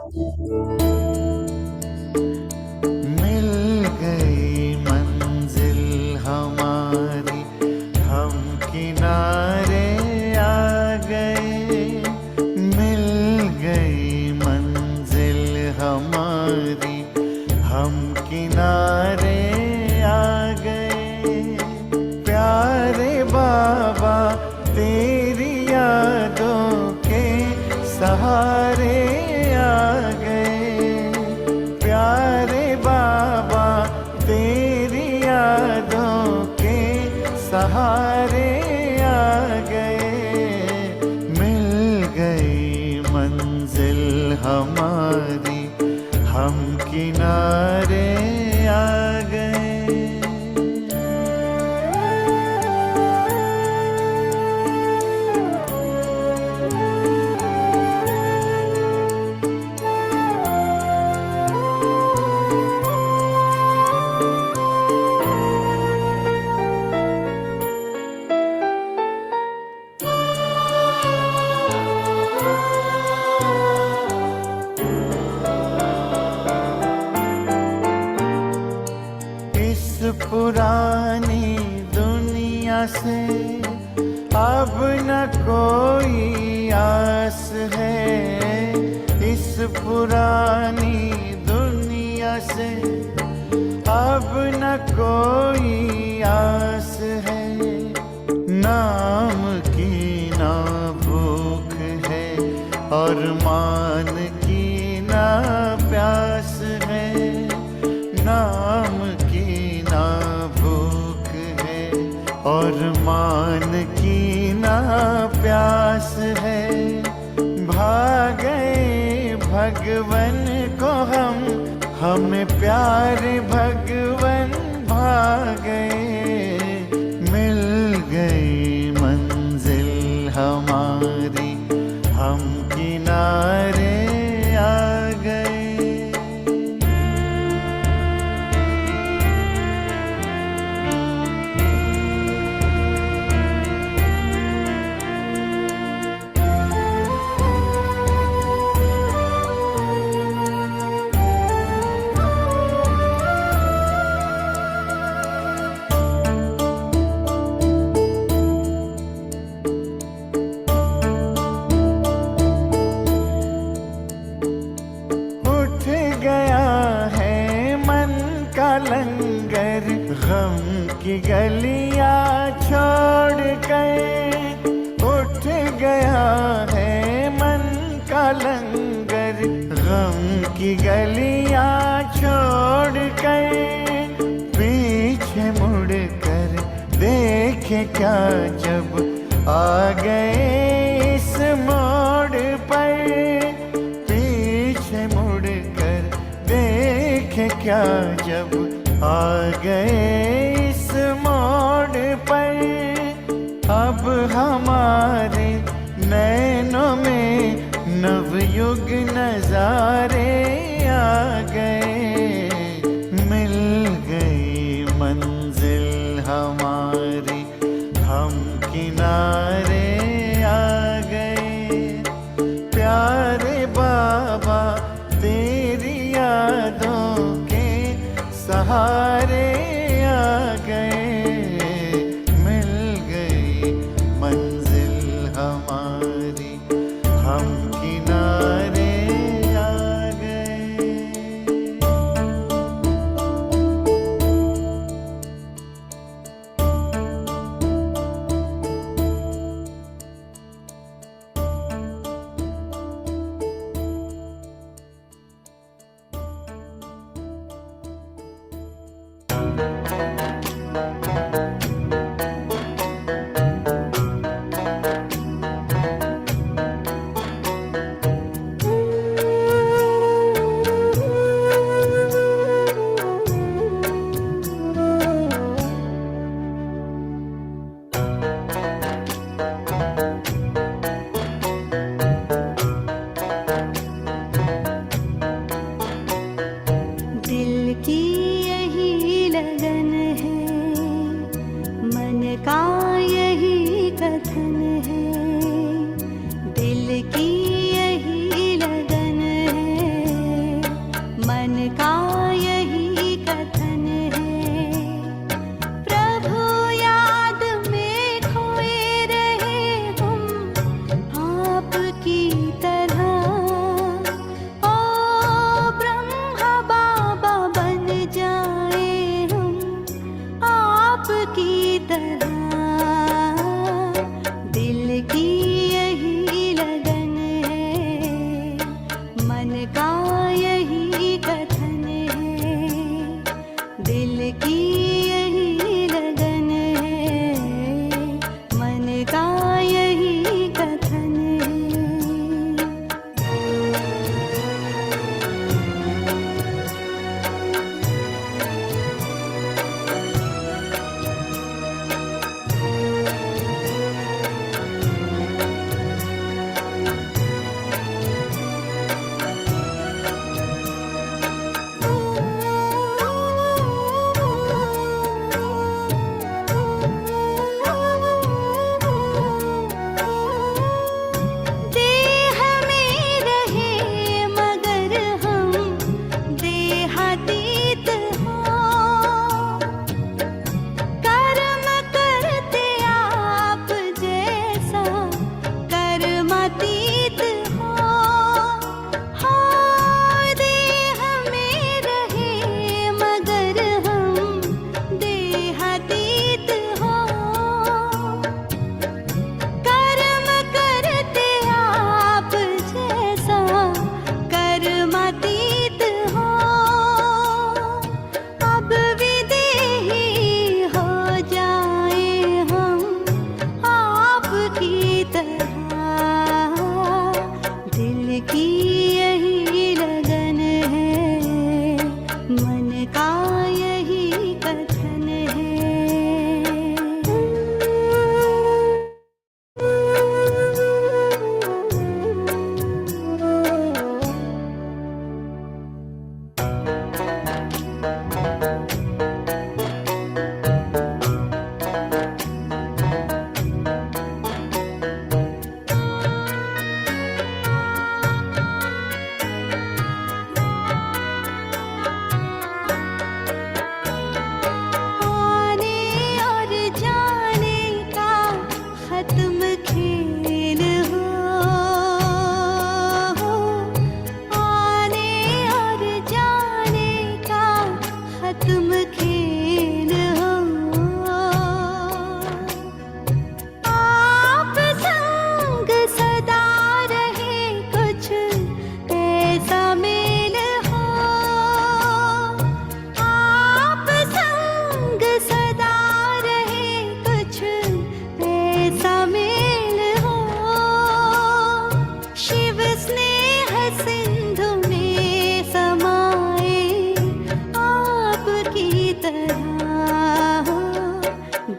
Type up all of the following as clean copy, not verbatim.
मिल गई मंजिल हमारी, हम किनारे आ गए। मिल गई मंजिल हमारी, हम किनारे आ गए। प्यारे बाबा तेरी यादों के सहारे आ गए। प्यारे बाबा तेरी यादों के सहारे आ गए। मिल गई मंजिल हमारी, हम किनारे आ गए। पुरानी दुनिया से अब न कोई आस है। इस पुरानी दुनिया से अब न कोई आस है। नाम की ना भूख है और मान की ना प्यास है। नाम ना भूख है और मान की ना प्यास है। भागे भगवन को हमें प्यार भगवन भागे। मिल गई मंजिल हमारी, हम किनारे आ गए। लंगर गम की गलियां छोड़ कर उठ गया है मन का लंगर। गम की गलियां छोड़ कर पीछे मुड़ कर देखे क्या जब आ गए इस मोड़ पर। पीछे मुड़ कर देखे क्या जब आ गए इस मोड़ पर। अब हमारे नैनों में नवयुग नजारे आ गए। मिल गई मंजिल हमारी, हम किनारे आ गए। प्यारे बाबा तेरी यादों के सहारे आ गए। मिल गई मंजिल हमारी, हम किनारे आ गए। की यही लगन है, मन का यही कथन आने और जाने का खत्म खेल हो, आने और जाने का खत्म खेल हो। आप संग सदा रहे कुछ ऐसा मेल हो, आप संग सदा रहे कुछ ऐसा मेल हो। शिव स्नेह सिंधु में समाए आपकी तरह,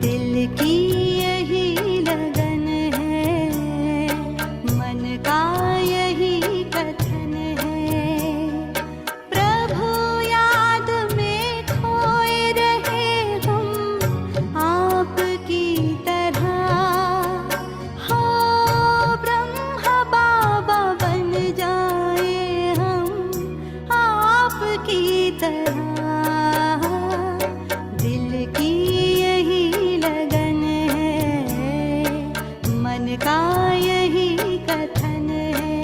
दिल की यही लगन है, मन का यही कथन है। प्रभु याद में खोए रहे हम आपकी तरह, हो ब्रह्म बाबा बन जाए हम आपकी तरह, दिल की यही लगन है, मन का यही कथन है।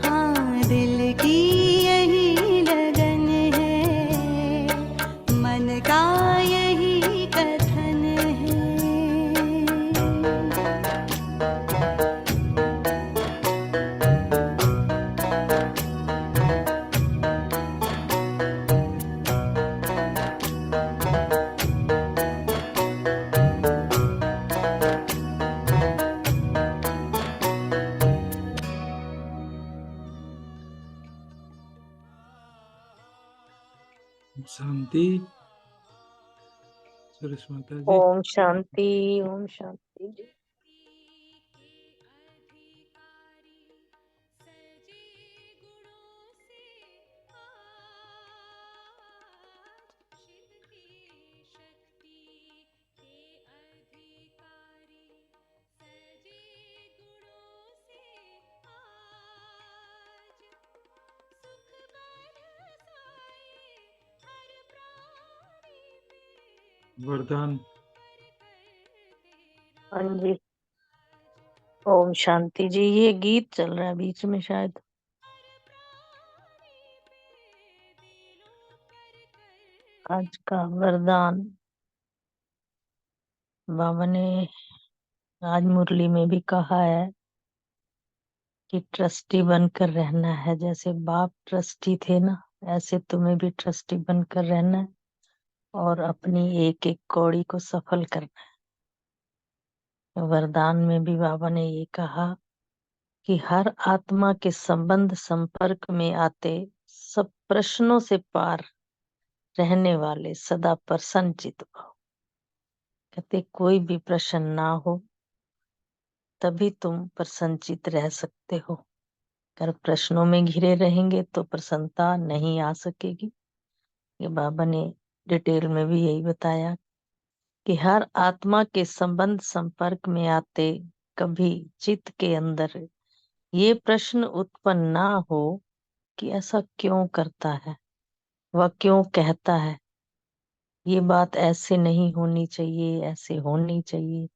हाँ, दिल की यही लगन है, मन का यही कथन है। शांति। सुरेश माता जी। ओम शांति, ओम शांति। वरदान। हाँ जी, ओम शांति जी। ये गीत चल रहा है बीच में शायद। आज का वरदान बाबा ने आज मुरली में भी कहा है कि ट्रस्टी बनकर रहना है। जैसे बाप ट्रस्टी थे ना, ऐसे तुम्हें भी ट्रस्टी बनकर रहना है और अपनी एक एक कौड़ी को सफल करना है। वरदान में भी बाबा ने ये कहा कि हर आत्मा के संबंध संपर्क में आते सब प्रश्नों से पार रहने वाले सदा प्रसन्न चित भव। कहते कोई भी प्रश्न ना हो तभी तुम प्रसन्नचित रह सकते हो। अगर प्रश्नों में घिरे रहेंगे तो प्रसन्नता नहीं आ सकेगी। ये बाबा ने डिटेल में भी यही बताया कि हर आत्मा के संबंध संपर्क में आते कभी चित्त के अंदर ये प्रश्न उत्पन्न ना हो कि ऐसा क्यों करता है, वह क्यों कहता है, ये बात ऐसे नहीं होनी चाहिए, ऐसे होनी चाहिए।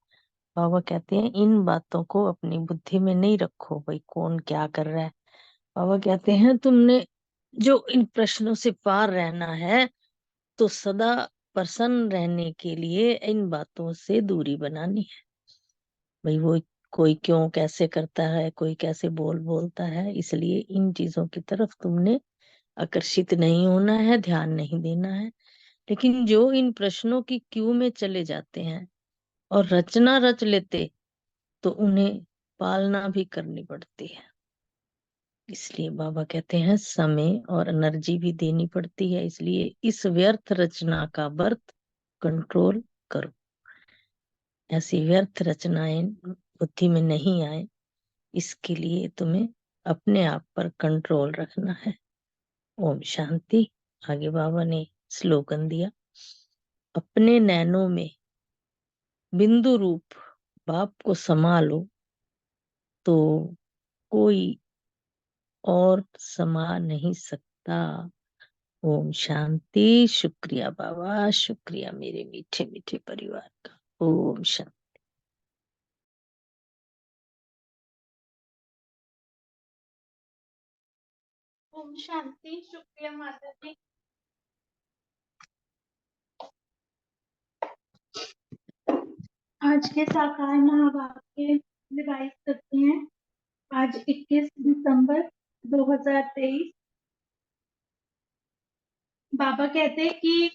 बाबा कहते हैं इन बातों को अपनी बुद्धि में नहीं रखो, भाई कौन क्या कर रहा है। बाबा कहते हैं तुमने जो इन प्रश्नों से पार रहना है तो सदा प्रसन्न रहने के लिए इन बातों से दूरी बनानी है। भाई वो कोई क्यों कैसे करता है, कोई कैसे बोलता है, इसलिए इन चीजों की तरफ तुमने आकर्षित नहीं होना है, ध्यान नहीं देना है। लेकिन जो इन प्रश्नों की क्यू में चले जाते हैं और रचना रच लेते तो उन्हें पालना भी करनी पड़ती है। इसलिए बाबा कहते हैं समय और एनर्जी भी देनी पड़ती है, इसलिए इस व्यर्थ रचना का बर्थ कंट्रोल करो। ऐसी व्यर्थ रचनाएं बुद्धि में नहीं आए, इसके लिए तुम्हें अपने आप पर कंट्रोल रखना है। ओम शांति। आगे बाबा ने स्लोगन दिया, अपने नैनों में बिंदु रूप बाप को समा लो तो कोई और समा नहीं सकता। ओम शांति। शुक्रिया बाबा, शुक्रिया मेरे मीठे मीठे परिवार का। ओम शांति। ओम शांति। शुक्रिया माता जी। आज के साकार महावाक्य रिवाइज करते हैं। आज 21 दिसंबर 2023। बाबा कहते हैं कि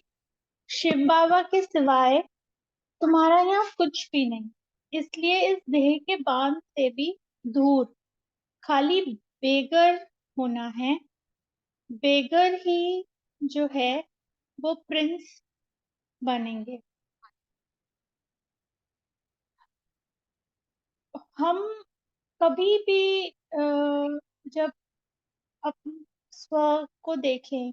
शिव बाबा के सिवाय तुम्हारा यहाँ कुछ भी नहीं, इसलिए इस देह के बांध से भी दूर खाली बेगर होना है। बेगर ही जो है वो प्रिंस बनेंगे। हम कभी भी जब अपने स्व को देखें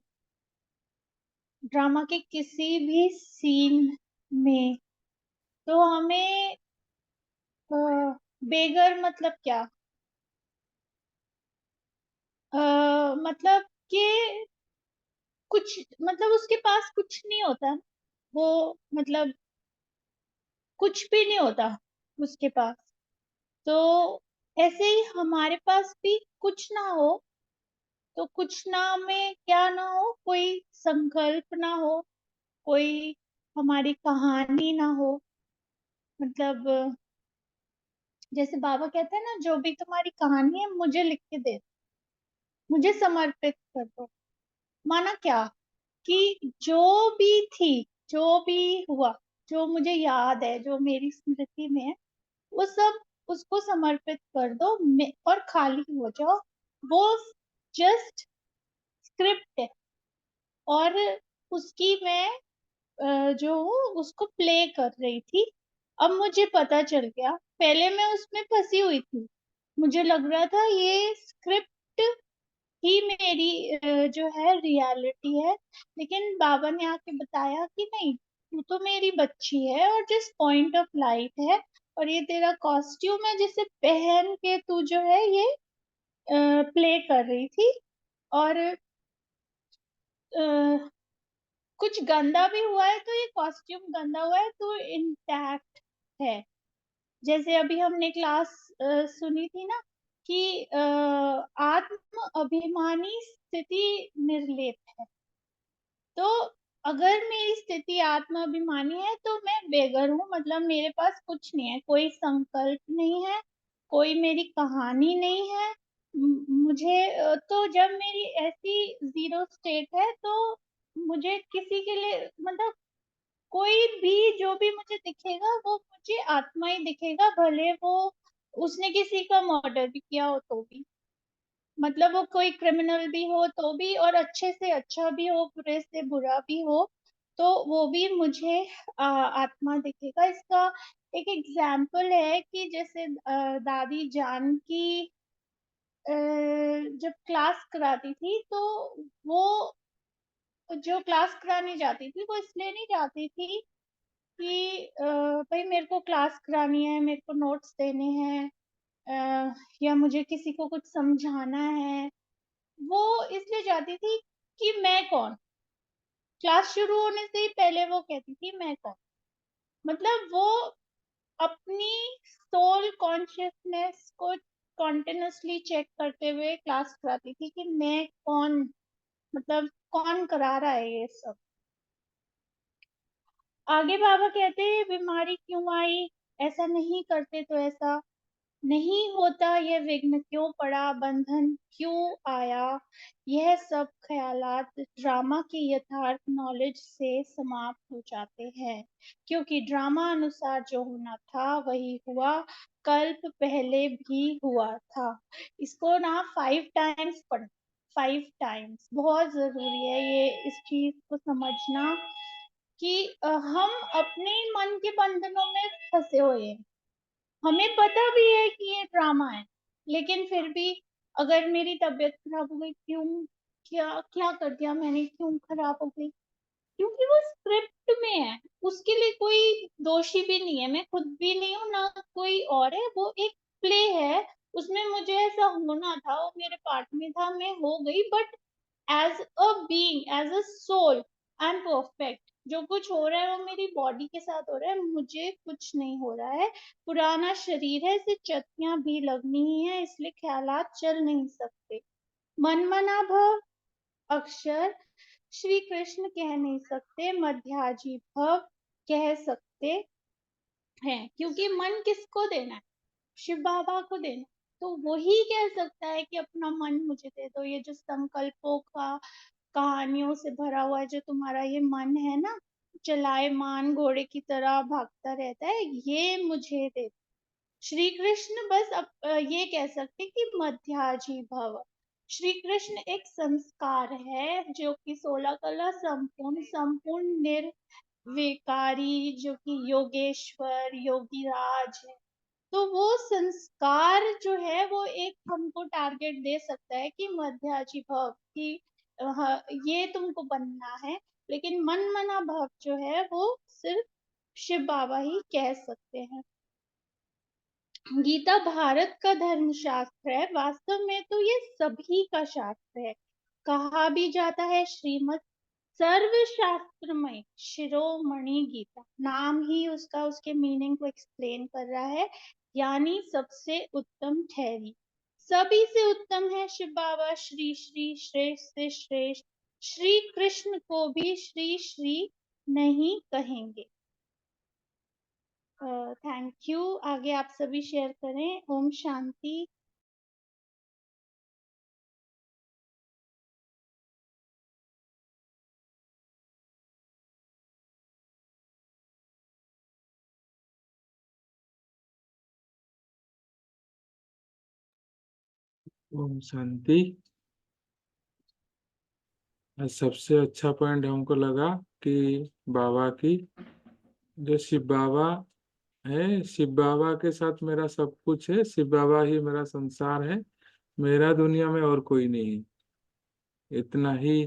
ड्रामा के किसी भी सीन में, तो हमें बेगर मतलब क्या, मतलब कि कुछ, मतलब उसके पास कुछ नहीं होता, वो मतलब कुछ भी नहीं होता उसके पास। तो ऐसे ही हमारे पास भी कुछ ना हो, तो कुछ ना में क्या ना हो, कोई संकल्प ना हो, कोई हमारी कहानी ना हो। मतलब जैसे बाबा कहते हैं ना, जो भी तुम्हारी कहानी है मुझे लिख के दे, मुझे समर्पित कर दो। माना क्या कि जो भी थी, जो भी हुआ, जो मुझे याद है, जो मेरी स्मृति में है, वो सब उसको समर्पित कर दो और खाली हो जाओ। वो जस्ट स्क्रिप्ट है और उसकी मैं जो हूँ उसको प्ले कर रही थी। अब मुझे पता चल गया, पहले मैं उसमें फंसी हुई थी, मुझे लग रहा था ये स्क्रिप्ट ही मेरी जो है रियलिटी है। लेकिन बाबा ने आके बताया कि नहीं, तू तो मेरी बच्ची है और जिस पॉइंट ऑफ लाइट है, और ये तेरा कॉस्ट्यूम है जिसे पहन के तू जो है ये प्ले कर रही थी। और कुछ गंदा भी हुआ है तो ये कॉस्ट्यूम गंदा हुआ है तो इंटैक्ट है। जैसे अभी हमने क्लास सुनी थी ना कि आत्म अभिमानी स्थिति निर्लेप है। तो अगर मेरी स्थिति आत्माभिमानी है तो मैं बेगर हूँ, मतलब मेरे पास कुछ नहीं है, कोई संकल्प नहीं है, कोई मेरी कहानी नहीं है। मुझे तो जब मेरी ऐसी जीरो स्टेट है तो मुझे किसी के लिए, मतलब कोई भी जो भी मुझे दिखेगा वो मुझे आत्मा ही दिखेगा, भले वो उसने किसी का मर्डर भी किया हो तो भी, मतलब वो कोई क्रिमिनल भी हो तो भी, और अच्छे से अच्छा भी हो, बुरे से बुरा भी हो, तो वो भी मुझे आत्मा दिखेगा। इसका एक एग्जाम्पल है कि जैसे दादी जानकी जब क्लास कराती थी तो वो जो क्लास कराने जाती थी वो इसलिए नहीं जाती थी कि भाई मेरे को क्लास करानी है, मेरे को नोट्स देने हैं, या मुझे किसी को कुछ समझाना है। वो इसलिए जाती थी कि मैं कौन, क्लास शुरू होने से ही पहले वो कहती थी मैं कौन। मतलब वो अपनी सोल कॉन्शियसनेस को कॉन्टिन्यूसली चेक करते हुए क्लास कराती थी कि मैं कौन, मतलब कौन करा रहा है ये सब। आगे बाबा कहते हैं बीमारी क्यों आई, ऐसा नहीं करते तो ऐसा, नहीं होता यह विघ्न क्यों पड़ा, बंधन क्यों आया, यह सब ख्यालात ड्रामा की यथार्थ नॉलेज से समाप्त हो जाते हैं, क्योंकि ड्रामा अनुसार जो होना था वही हुआ, कल्प पहले भी हुआ था। इसको ना 5 टाइम्स पढ़, 5 टाइम्स बहुत जरूरी है ये इस चीज को समझना कि हम अपने मन के बंधनों में फंसे हुए हैं। हमें पता भी है कि ये ड्रामा है, लेकिन फिर भी अगर मेरी तबीयत खराब हो गई, क्यों, क्या क्या कर दिया मैंने, क्यों खराब हो गई, क्योंकि वो स्क्रिप्ट में है, उसके लिए कोई दोषी भी नहीं है, मैं खुद भी नहीं हूँ ना कोई और है, वो एक प्ले है, उसमें मुझे ऐसा होना था, वो मेरे पार्ट में था, मैं हो गई, but as a being, as a soul, I am perfect. जो कुछ हो रहा है वो मेरी बॉडी के साथ हो रहा है, मुझे कुछ नहीं हो रहा है, पुराना शरीर है, इसे चतियां भी लगनी ही है, इसलिए ख्यालात चल नहीं सकते। मन मना भव अक्षर श्री कृष्ण कह नहीं सकते, मध्याजी भव कह सकते हैं, क्योंकि मन किसको देना है, शिव बाबा को देना, तो वही कह सकता है कि अपना मन मुझे दे दो। ये जो संकल्पों का कहानियों से भरा हुआ है जो तुम्हारा ये मन है ना, चलायमान घोड़े की तरह भागता रहता है, ये मुझे दे। श्री कृष्ण बस ये कह सकते कि मध्याजी भव। श्री कृष्ण एक संस्कार है जो कि 16 कला संपूर्ण संपूर्ण निर्विकारी, जो कि योगेश्वर योगीराज है। तो वो संस्कार जो है वो एक हमको टारगेट दे सकता है कि मध्याजी भव की ये तुमको बनना है, लेकिन मन मना भव जो है वो सिर्फ शिव बाबा ही कह सकते हैं। गीता भारत का धर्म शास्त्र है, वास्तव में तो ये सभी का शास्त्र है। कहा भी जाता है श्रीमद् सर्वशास्त्रमय शिरोमणि गीता, नाम ही उसका उसके मीनिंग को एक्सप्लेन कर रहा है, यानी सबसे उत्तम ठहरी। सभी से उत्तम है शिव बाबा, श्री श्री श्रेष्ठ से श्रेष्ठ, श्री कृष्ण को भी श्री श्री नहीं कहेंगे। Thank you. आगे आप सभी शेयर करें। ओम शांति। ओम शांति। आज सबसे अच्छा पॉइंट हमको लगा कि बाबा की, जो शिव बाबा है, शिव बाबा के साथ मेरा सब कुछ है, शिव बाबा ही मेरा संसार है, मेरा दुनिया में और कोई नहीं है। इतना ही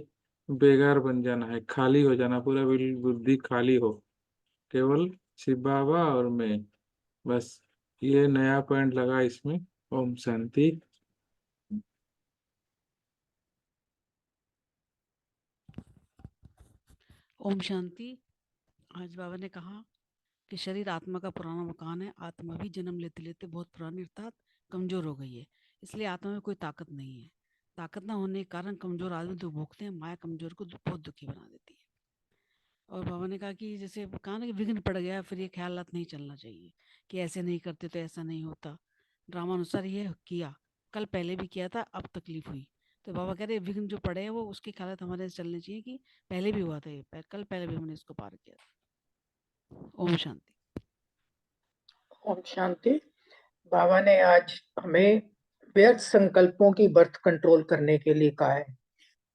बेकार बन जाना है, खाली हो जाना, पूरा बुद्धि खाली हो, केवल शिव बाबा और मैं, बस। ये नया पॉइंट लगा इसमें। ओम शांति। ओम शांति। आज बाबा ने कहा कि शरीर आत्मा का पुराना मकान है, आत्मा भी जन्म लेते लेते बहुत पुरानी अर्थात कमजोर हो गई है, इसलिए आत्मा में कोई ताकत नहीं है। ताकत ना होने के कारण कमजोर आदमी जो भोगते हैं, माया कमजोर को बहुत दुखी बना देती है। और बाबा ने कहा कि जैसे कहा ना कि विघ्न पड़ गया, फिर ये ख्यालात नहीं चलना चाहिए कि ऐसे नहीं करते तो ऐसा नहीं होता, ड्रामा अनुसार ये किया, कल पहले भी किया था, अब तकलीफ हुई। तो बाबा कह रहे विघ्न जो पड़े हैं वो उसके ख्यालात हमारे चलने चाहिए कि पहले भी हुआ था ये, कल पहले भी हमने इसको पार किया था। ओम शांति। ओम शांति। बाबा ने आज हमें व्यर्थ संकल्पों की बर्थ कंट्रोल करने के लिए कहा है।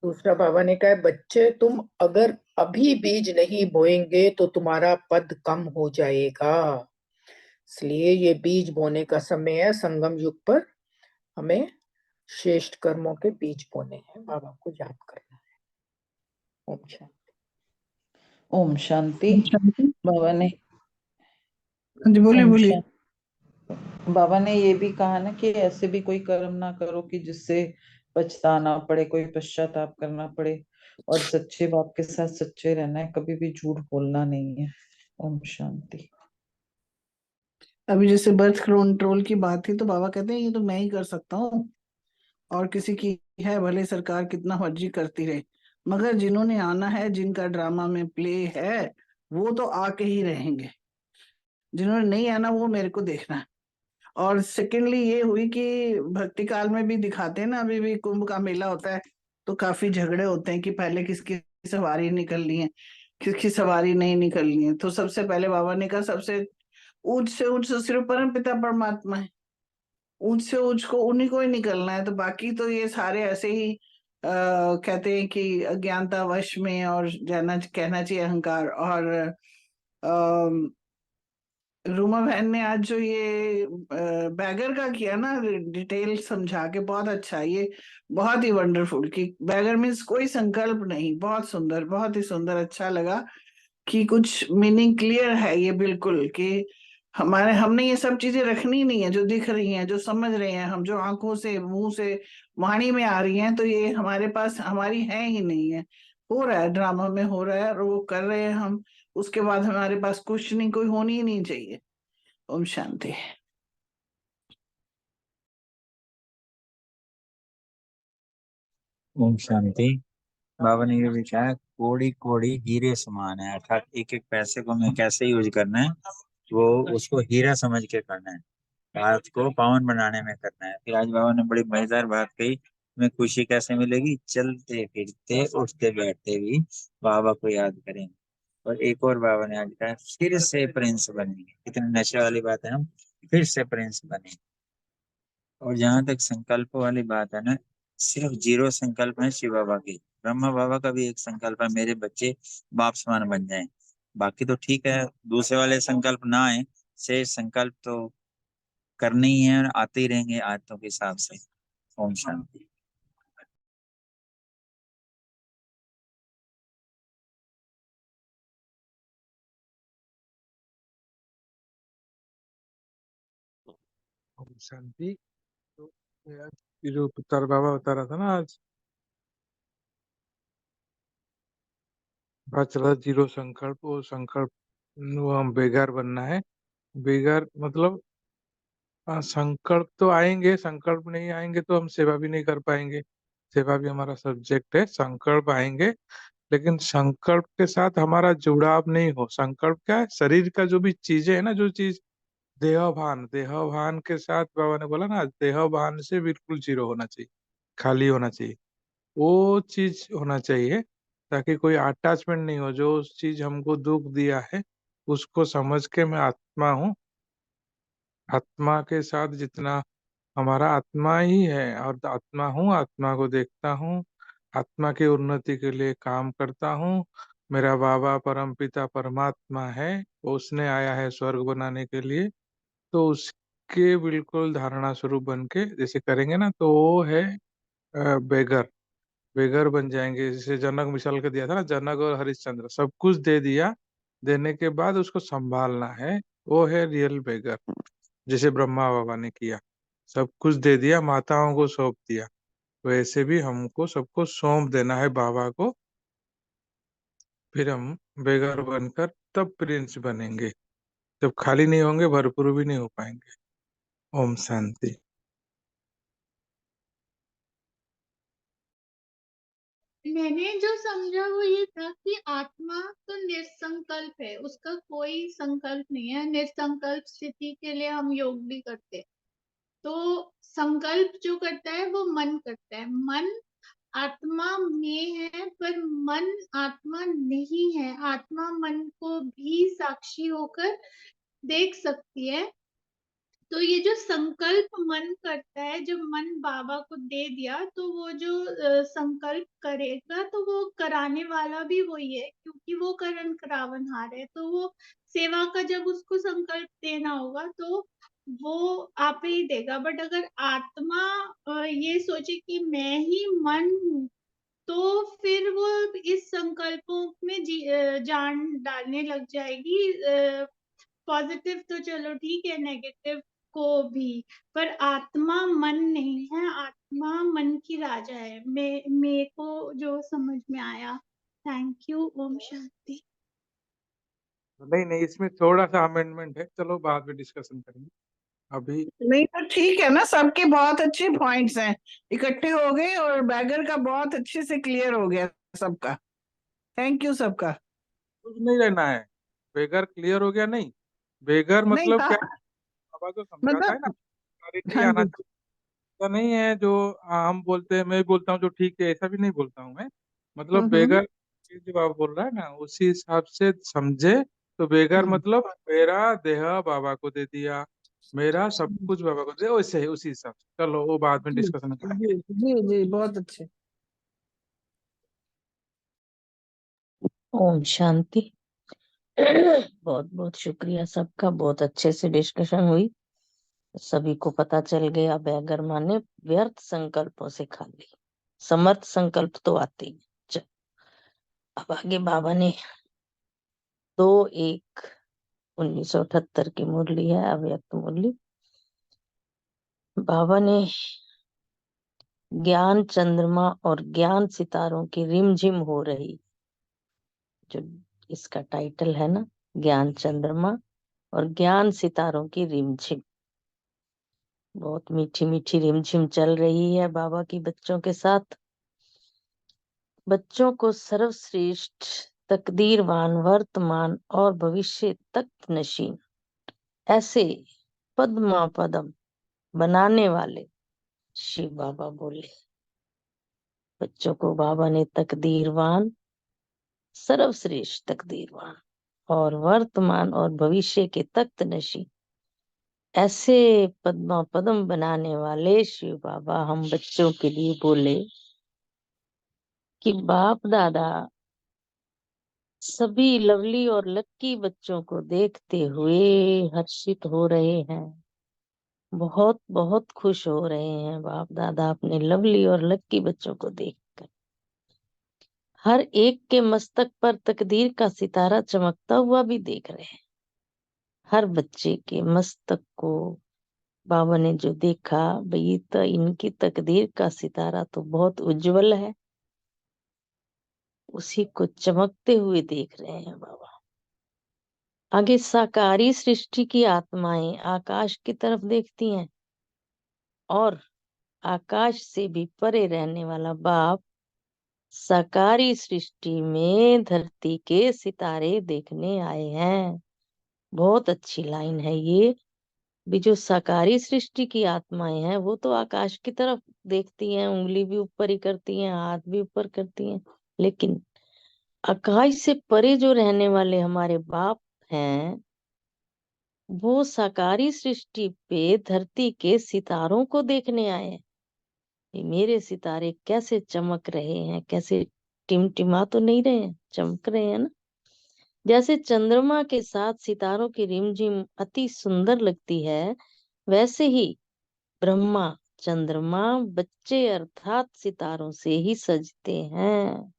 दूसरा बाबा ने कहा है, बच्चे तुम अगर अभी बीज नहीं बोएंगे तो तुम्हारा पद कम हो जाएगा, इसलिए ये बीज बोने का समय है। संगम युग पर हमें श्रेष्ठ कर्मों के बीज बोने हैं, बाबा को याद करना है। ओम शांति। ओम शांति। बाबा ने बोलिए ओम बोलिए। बाबा ने ये भी कहा ना कि ऐसे भी कोई कर्म ना करो कि जिससे पछताना पड़े, कोई पश्चाताप करना पड़े, और सच्चे बाप के साथ सच्चे रहना है, कभी भी झूठ बोलना नहीं है। ओम शांति। अभी जैसे बर्थ कंट्रोल की बात थी तो बाबा कहते हैं ये तो मैं ही कर सकता हूँ और किसी की है, भले सरकार कितना मर्जी करती रहे, मगर जिन्होंने आना है, जिनका ड्रामा में प्ले है, वो तो आके ही रहेंगे। जिन्होंने नहीं आना वो मेरे को देखना है। और सेकेंडली ये हुई कि भक्ति काल में भी दिखाते हैं ना, अभी भी कुंभ का मेला होता है तो काफी झगड़े होते हैं कि पहले किसकी सवारी निकलनी है, किसकी सवारी नहीं निकलनी है। तो सबसे पहले बाबा ने कहा सबसे ऊंच से ऊंच तो सिर्फ परम पिता परमात्मा है, ऊंच से ऊंच को उन्हीं को ही निकलना है। तो बाकी तो ये सारे ऐसे ही कहते हैं कि अज्ञानता वश में, और जाना कहना चाहिए अहंकार। और रूमा बहन ने आज जो ये बैगर का किया ना, डिटेल समझा के बहुत अच्छा, ये बहुत ही वंडरफुल कि बैगर मीन्स कोई संकल्प नहीं। बहुत सुंदर, बहुत ही सुंदर, अच्छा लगा कि कुछ मीनिंग क्लियर है ये बिल्कुल, कि हमारे हमने ये सब चीजें रखनी नहीं है जो दिख रही हैं, जो समझ रहे हैं हम, जो आंखों से मुंह से वाणी में आ रही हैं, तो ये हमारे पास हमारी है ही नहीं है। हो रहा है, ड्रामा में हो रहा है और वो कर रहे हैं हम, उसके बाद हमारे पास कुछ नहीं, कोई होनी ही नहीं चाहिए। ओम शांति। ओम शांति। बाबा ने ये भी कहा कोड़ी कोड़ी हीरे समान है, अर्थात एक एक पैसे को हमें कैसे यूज करना है, वो उसको हीरा समझ के करना है, बात को पावन बनाने में करना है। फिर आज बाबा ने बड़ी मजेदार बात कही, हमें खुशी कैसे मिलेगी, चलते फिरते उठते बैठते भी बाबा को याद करेंगे। और एक और बाबा ने आज कहा फिर से प्रिंस बनेंगे, कितने नशे वाली बात है, हम फिर से प्रिंस बनेंगे। और जहां तक संकल्प वाली बात है ना, सिर्फ 0 संकल्प है शिव बाबा की। ब्रह्मा बाबा का भी एक संकल्प है, मेरे बच्चे बाप समान बन जाएं। बाकी तो ठीक है, दूसरे वाले संकल्प ना आए, से संकल्प तो करने ही है और आते ही रहेंगे आदतों के हिसाब से। ओम शांति। ओम शांति। तो ये जो तार बाबा बता रहा था ना आज, बात चला 0 संकल्प, वो संकल्प वो हम बेगार बनना है। बेगार मतलब संकल्प तो आएंगे, संकल्प नहीं आएंगे तो हम सेवा भी नहीं कर पाएंगे। सेवा भी हमारा सब्जेक्ट है। संकल्प आएंगे, लेकिन संकल्प के साथ हमारा जुड़ाव नहीं हो। संकल्प क्या है, शरीर का जो भी चीजें है ना, जो चीज देहभान, देहभान के साथ बाबा ने बोला ना, देहभान से बिल्कुल 0 होना चाहिए, खाली होना चाहिए। वो चीज होना चाहिए ताकि कोई अटैचमेंट नहीं हो। जो चीज हमको दुख दिया है उसको समझ के मैं आत्मा हूँ, आत्मा के साथ जितना हमारा आत्मा ही है, और आत्मा हूँ, आत्मा को देखता हूँ, आत्मा की उन्नति के लिए काम करता हूँ। मेरा बाबा परमपिता परमात्मा है, उसने आया है स्वर्ग बनाने के लिए। तो उसके बिल्कुल धारणा स्वरूप बन के जैसे करेंगे ना, तो वो है बेगर, बेगर बन जाएंगे। जैसे जनक मिसाल के दिया था ना, जनक और हरिश्चंद्र, सब कुछ दे दिया, देने के बाद उसको संभालना है, वो है रियल बेगर। जैसे ब्रह्मा बाबा ने किया, सब कुछ दे दिया, माताओं को सौंप दिया, वैसे भी हमको सबको सौंप देना है बाबा को। फिर हम बेगर बनकर तब प्रिंस बनेंगे। जब खाली नहीं होंगे, भरपूर भी नहीं हो पाएंगे। ओम शांति। मैंने जो समझा वो ये था कि आत्मा तो निसंकल्प है, उसका कोई संकल्प नहीं है। निसंकल्प स्थिति के लिए हम योग भी करते हैं। तो संकल्प जो करता है वो मन करता है। मन आत्मा में है, पर मन आत्मा नहीं है। आत्मा मन को भी साक्षी होकर देख सकती है। तो ये जो संकल्प मन करता है, जब मन बाबा को दे दिया, तो वो जो संकल्प करेगा, तो वो कराने वाला भी वही है, क्योंकि वो करण करावनहार है। तो वो सेवा का जब उसको संकल्प देना होगा तो वो आप ही देगा। बट अगर आत्मा ये सोचे कि मैं ही मन हूँ, तो फिर वो इस संकल्पों में जान डालने लग जाएगी। पॉजिटिव तो चलो ठीक है, नेगेटिव को भी। पर आत्मा मन नहीं है, आत्मा मन की राजा है। मेरे को जो समझ में आया। Thank you. ओम शांति। नहीं नहीं, इसमें थोड़ा सा अमेंडमेंट है, चलो बाद में डिस्कशन करेंगे। अभी नहीं तो ठीक है ना, सबके बहुत अच्छे पॉइंट्स हैं, इकट्ठे हो गए और बैगर का बहुत अच्छे से क्लियर हो गया सबका। थैंक यू सबका। कुछ नहीं रहना है। बेगर क्लियर हो गया? नहीं, बेगर नहीं मतलब क्या? कहा बाबा जो समझाता है ना, मतलब क्लैरिटी हाँ आना जी। चाहिए। ऐसा नहीं है जो हम बोलते हैं, मैं बोलता हूँ जो ठीक है, ऐसा भी नहीं बोलता हूँ मैं। मतलब हम्म। बेगर ये जो आप बोल रहा है ना, उसी हिसाब से समझे। तो बेगर हम्म। मतलब मेरा देह बाबा को दे दिया, मेरा सब कुछ बाबा को दे दिया, वैसे ही उसी हिसाब से। चलो वो बाद में जी डिस्कशन करेंगे। जी जी जी, बहुत अच्छे। ओम शांति। बहुत बहुत शुक्रिया सबका, बहुत अच्छे से डिस्कशन हुई। सभी को पता चल गया बेगर माने व्यर्थ संकल्पों से खाली, समर्थ संकल्प तो आते ही। चल, अब आगे बाबा ने 2/1/1978 की मुरली है, अव्यक्त मुरली। बाबा ने ज्ञान चंद्रमा और ज्ञान सितारों की रिमझिम हो रही, जो इसका टाइटल है ना, ज्ञान चंद्रमा और ज्ञान सितारों की रिमझिम। बहुत मीठी मीठी रिमझिम चल रही है बाबा की बच्चों के साथ। बच्चों को सर्वश्रेष्ठ, तकदीरवान, वर्तमान और भविष्य तक नशीन, ऐसे पद्मा पदम बनाने वाले शिव बाबा बोले। बच्चों को बाबा ने तकदीरवान, सर्वश्रेष्ठ तकदीरवान और वर्तमान और भविष्य के तख्त नशीन, ऐसे पद्मा पदम बनाने वाले शिव बाबा हम बच्चों के लिए बोले कि बाप दादा सभी लवली और लक्की बच्चों को देखते हुए हर्षित हो रहे हैं, बहुत बहुत खुश हो रहे हैं बाप दादा अपने लवली और लक्की बच्चों को देखकर। हर एक के मस्तक पर तकदीर का सितारा चमकता हुआ भी देख रहे हैं। हर बच्चे के मस्तक को बाबा ने जो देखा, भाई तो इनकी तकदीर का सितारा तो बहुत उज्जवल है, उसी को चमकते हुए देख रहे हैं बाबा। आगे साकारी सृष्टि की आत्माएं आकाश की तरफ देखती हैं और आकाश से भी परे रहने वाला बाप साकारी सृष्टि में धरती के सितारे देखने आए हैं। बहुत अच्छी लाइन है ये भी। जो साकारी सृष्टि की आत्माएं हैं वो तो आकाश की तरफ देखती हैं, उंगली भी ऊपर ही करती हैं, हाथ भी ऊपर करती हैं, लेकिन आकाश से परे जो रहने वाले हमारे बाप हैं, वो साकारी सृष्टि पे धरती के सितारों को देखने आए हैं। ये मेरे सितारे कैसे चमक रहे हैं, कैसे टिमटिमा तो नहीं रहे हैं, चमक रहे हैं ना। जैसे चंद्रमा के साथ सितारों की रिमझिम अति सुंदर लगती है, वैसे ही ब्रह्मा चंद्रमा बच्चे अर्थात सितारों से ही सजते हैं।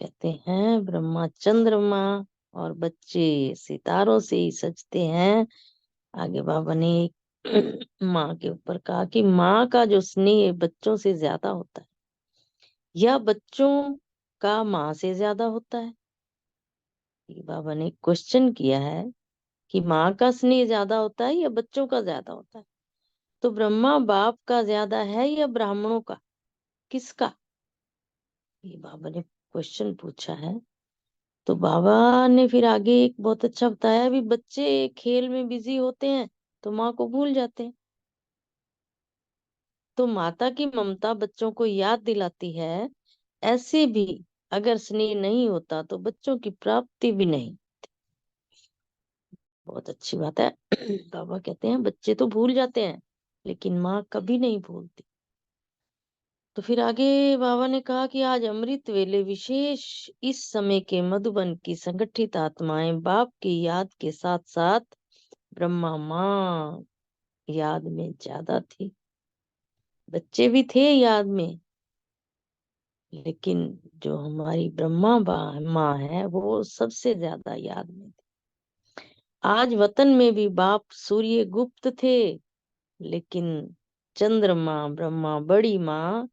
कहते हैं ब्रह्मा चंद्रमा और बच्चे सितारों से ही सजते हैं। आगे बाबा ने माँ के ऊपर कहा कि माँ का जो स्नेह बच्चों से ज्यादा होता है या बच्चों का माँ से ज्यादा होता है। ये बाबा ने क्वेश्चन किया है कि माँ का स्नेह ज्यादा होता है या बच्चों का ज्यादा होता है। तो ब्रह्मा बाप का ज्यादा है या ब्राह्मणों का, किसका? ये बाबा ने क्वेश्चन पूछा है। तो बाबा ने फिर आगे एक बहुत अच्छा बताया भी, बच्चे खेल में बिजी होते हैं तो माँ को भूल जाते हैं। तो माता की ममता बच्चों को याद दिलाती है। ऐसे भी अगर स्नेह नहीं होता तो बच्चों की प्राप्ति भी नहीं। बहुत अच्छी बात है। बाबा कहते हैं बच्चे तो भूल जाते हैं लेकिन माँ कभी नहीं भूलती। तो फिर आगे बाबा ने कहा कि आज अमृत वेले विशेष इस समय के मधुबन की संगठित आत्माएं बाप की याद के साथ साथ ब्रह्मा माँ याद में ज्यादा थी। बच्चे भी थे याद में, लेकिन जो हमारी ब्रह्मा माँ है वो सबसे ज्यादा याद में थी। आज वतन में भी बाप सूर्य गुप्त थे, लेकिन चंद्रमा ब्रह्मा बड़ी माँ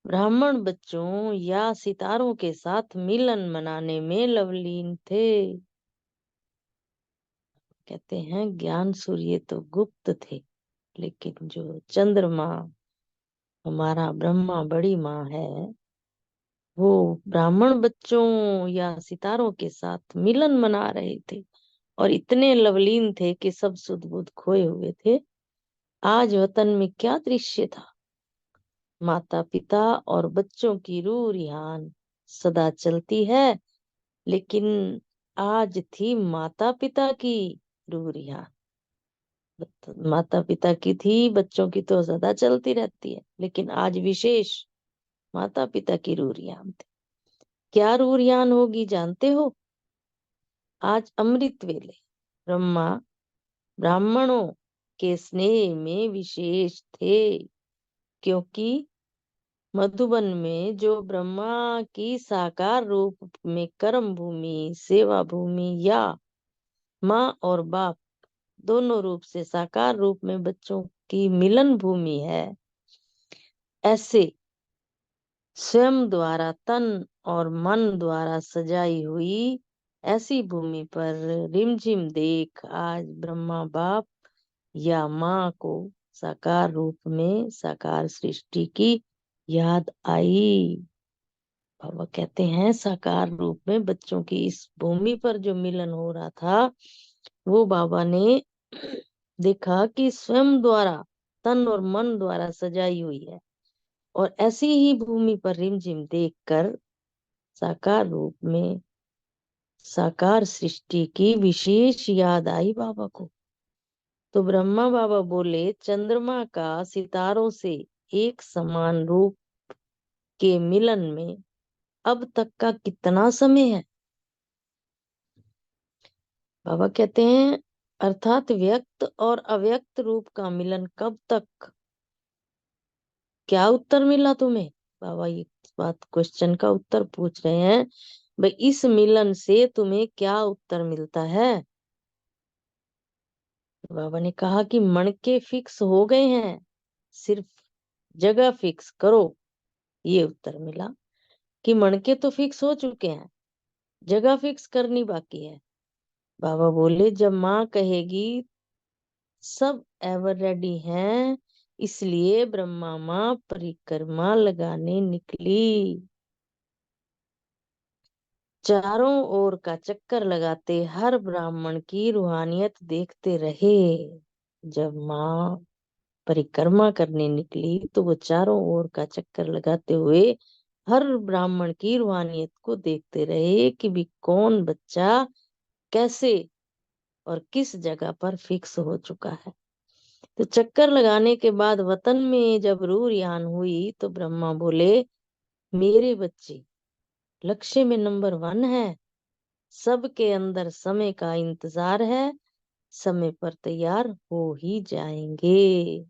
ब्राह्मण बच्चों या सितारों के साथ मिलन मनाने में लवलीन थे। कहते हैं ज्ञान सूर्य तो गुप्त थे, लेकिन जो चंद्रमा हमारा ब्रह्मा बड़ी माँ है, वो ब्राह्मण बच्चों या सितारों के साथ मिलन मना रहे थे और इतने लवलीन थे कि सब सुध बुध खोए हुए थे। आज वतन में क्या दृश्य था। माता पिता और बच्चों की रूह रिहान सदा चलती है, लेकिन आज थी माता पिता की रूह रिहान। माता पिता की थी, बच्चों की तो सदा चलती रहती है, लेकिन आज विशेष माता पिता की रूह रिहान थी। क्या रूह रिहान होगी जानते हो? आज अमृत वेले ब्रह्मा ब्राह्मणों के स्नेह में विशेष थे, क्योंकि मधुबन में जो ब्रह्मा की साकार रूप में कर्म भूमि, सेवा भूमि या माँ और बाप दोनों रूप से साकार रूप में बच्चों की मिलन भूमि है, ऐसे स्वयं द्वारा तन और मन द्वारा सजाई हुई ऐसी भूमि पर रिमझिम देख आज ब्रह्मा बाप या माँ को साकार रूप में साकार सृष्टि की याद आई। बाबा कहते हैं साकार रूप में बच्चों की इस भूमि पर जो मिलन हो रहा था, वो बाबा ने देखा कि स्वयं द्वारा तन और मन द्वारा सजाई हुई है, और ऐसी ही भूमि पर रिमझिम देखकर साकार रूप में साकार सृष्टि की विशेष याद आई बाबा को। तो ब्रह्मा बाबा बोले, चंद्रमा का सितारों से एक समान रूप के मिलन में अब तक का कितना समय है? बाबा कहते हैं अर्थात व्यक्त और अव्यक्त रूप का मिलन कब तक। क्या उत्तर मिला तुम्हें? बाबा ये बात क्वेश्चन का उत्तर पूछ रहे हैं, भाई इस मिलन से तुम्हें क्या उत्तर मिलता है? बाबा ने कहा कि मणके फिक्स हो गए हैं, सिर्फ जगह फिक्स करो। ये उत्तर मिला कि मणके तो फिक्स हो चुके हैं, जगह फिक्स करनी बाकी है। बाबा बोले जब माँ कहेगी सब एवर रेडी हैं, इसलिए ब्रह्मा माँ परिक्रमा लगाने निकली। चारों ओर का चक्कर लगाते हर ब्राह्मण की रूहानियत देखते रहे। जब माँ परिक्रमा करने निकली तो वो चारों ओर का चक्कर लगाते हुए हर ब्राह्मण की रूहानियत को देखते रहे कि भी कौन बच्चा कैसे और किस जगह पर फिक्स हो चुका है। तो चक्कर लगाने के बाद वतन में जब रूह रिहान हुई तो ब्रह्मा बोले, मेरे बच्चे लक्ष्य में नंबर 1 है, सबके अंदर समय का इंतजार है, समय पर तैयार हो ही जाएंगे।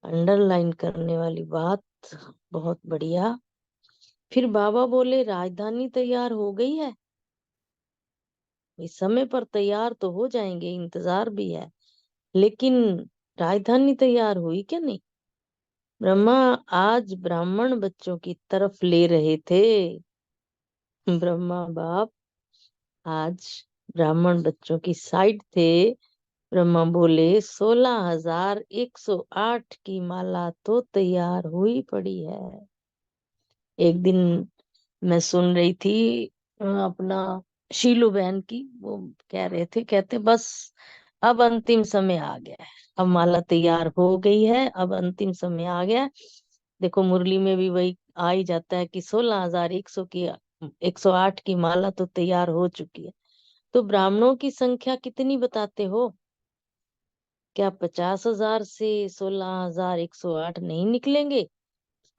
अंडरलाइन करने वाली बात, बहुत बढ़िया। फिर बाबा बोले राजधानी तैयार हो गई है, इस समय पर तैयार तो हो जाएंगे, इंतजार भी है, लेकिन राजधानी तैयार हुई क्या नहीं? ब्रह्मा आज ब्राह्मण बच्चों की तरफ ले रहे थे। ब्रह्मा बाप आज ब्राह्मण बच्चों की साइड थे। ब्रह्मा बोले 16,108 की माला तो तैयार हुई पड़ी है। एक दिन मैं सुन रही थी अपना शीलू बहन की, वो कह रहे थे, कहते बस अब अंतिम समय आ गया है, अब माला तैयार हो गई है, अब अंतिम समय आ गया है। देखो मुरली में भी वही आ ही जाता है कि 16,100 की 108 की माला तो तैयार हो चुकी है। तो ब्राह्मणों की संख्या कितनी बताते हो? क्या 50,000 से 16,108 नहीं निकलेंगे?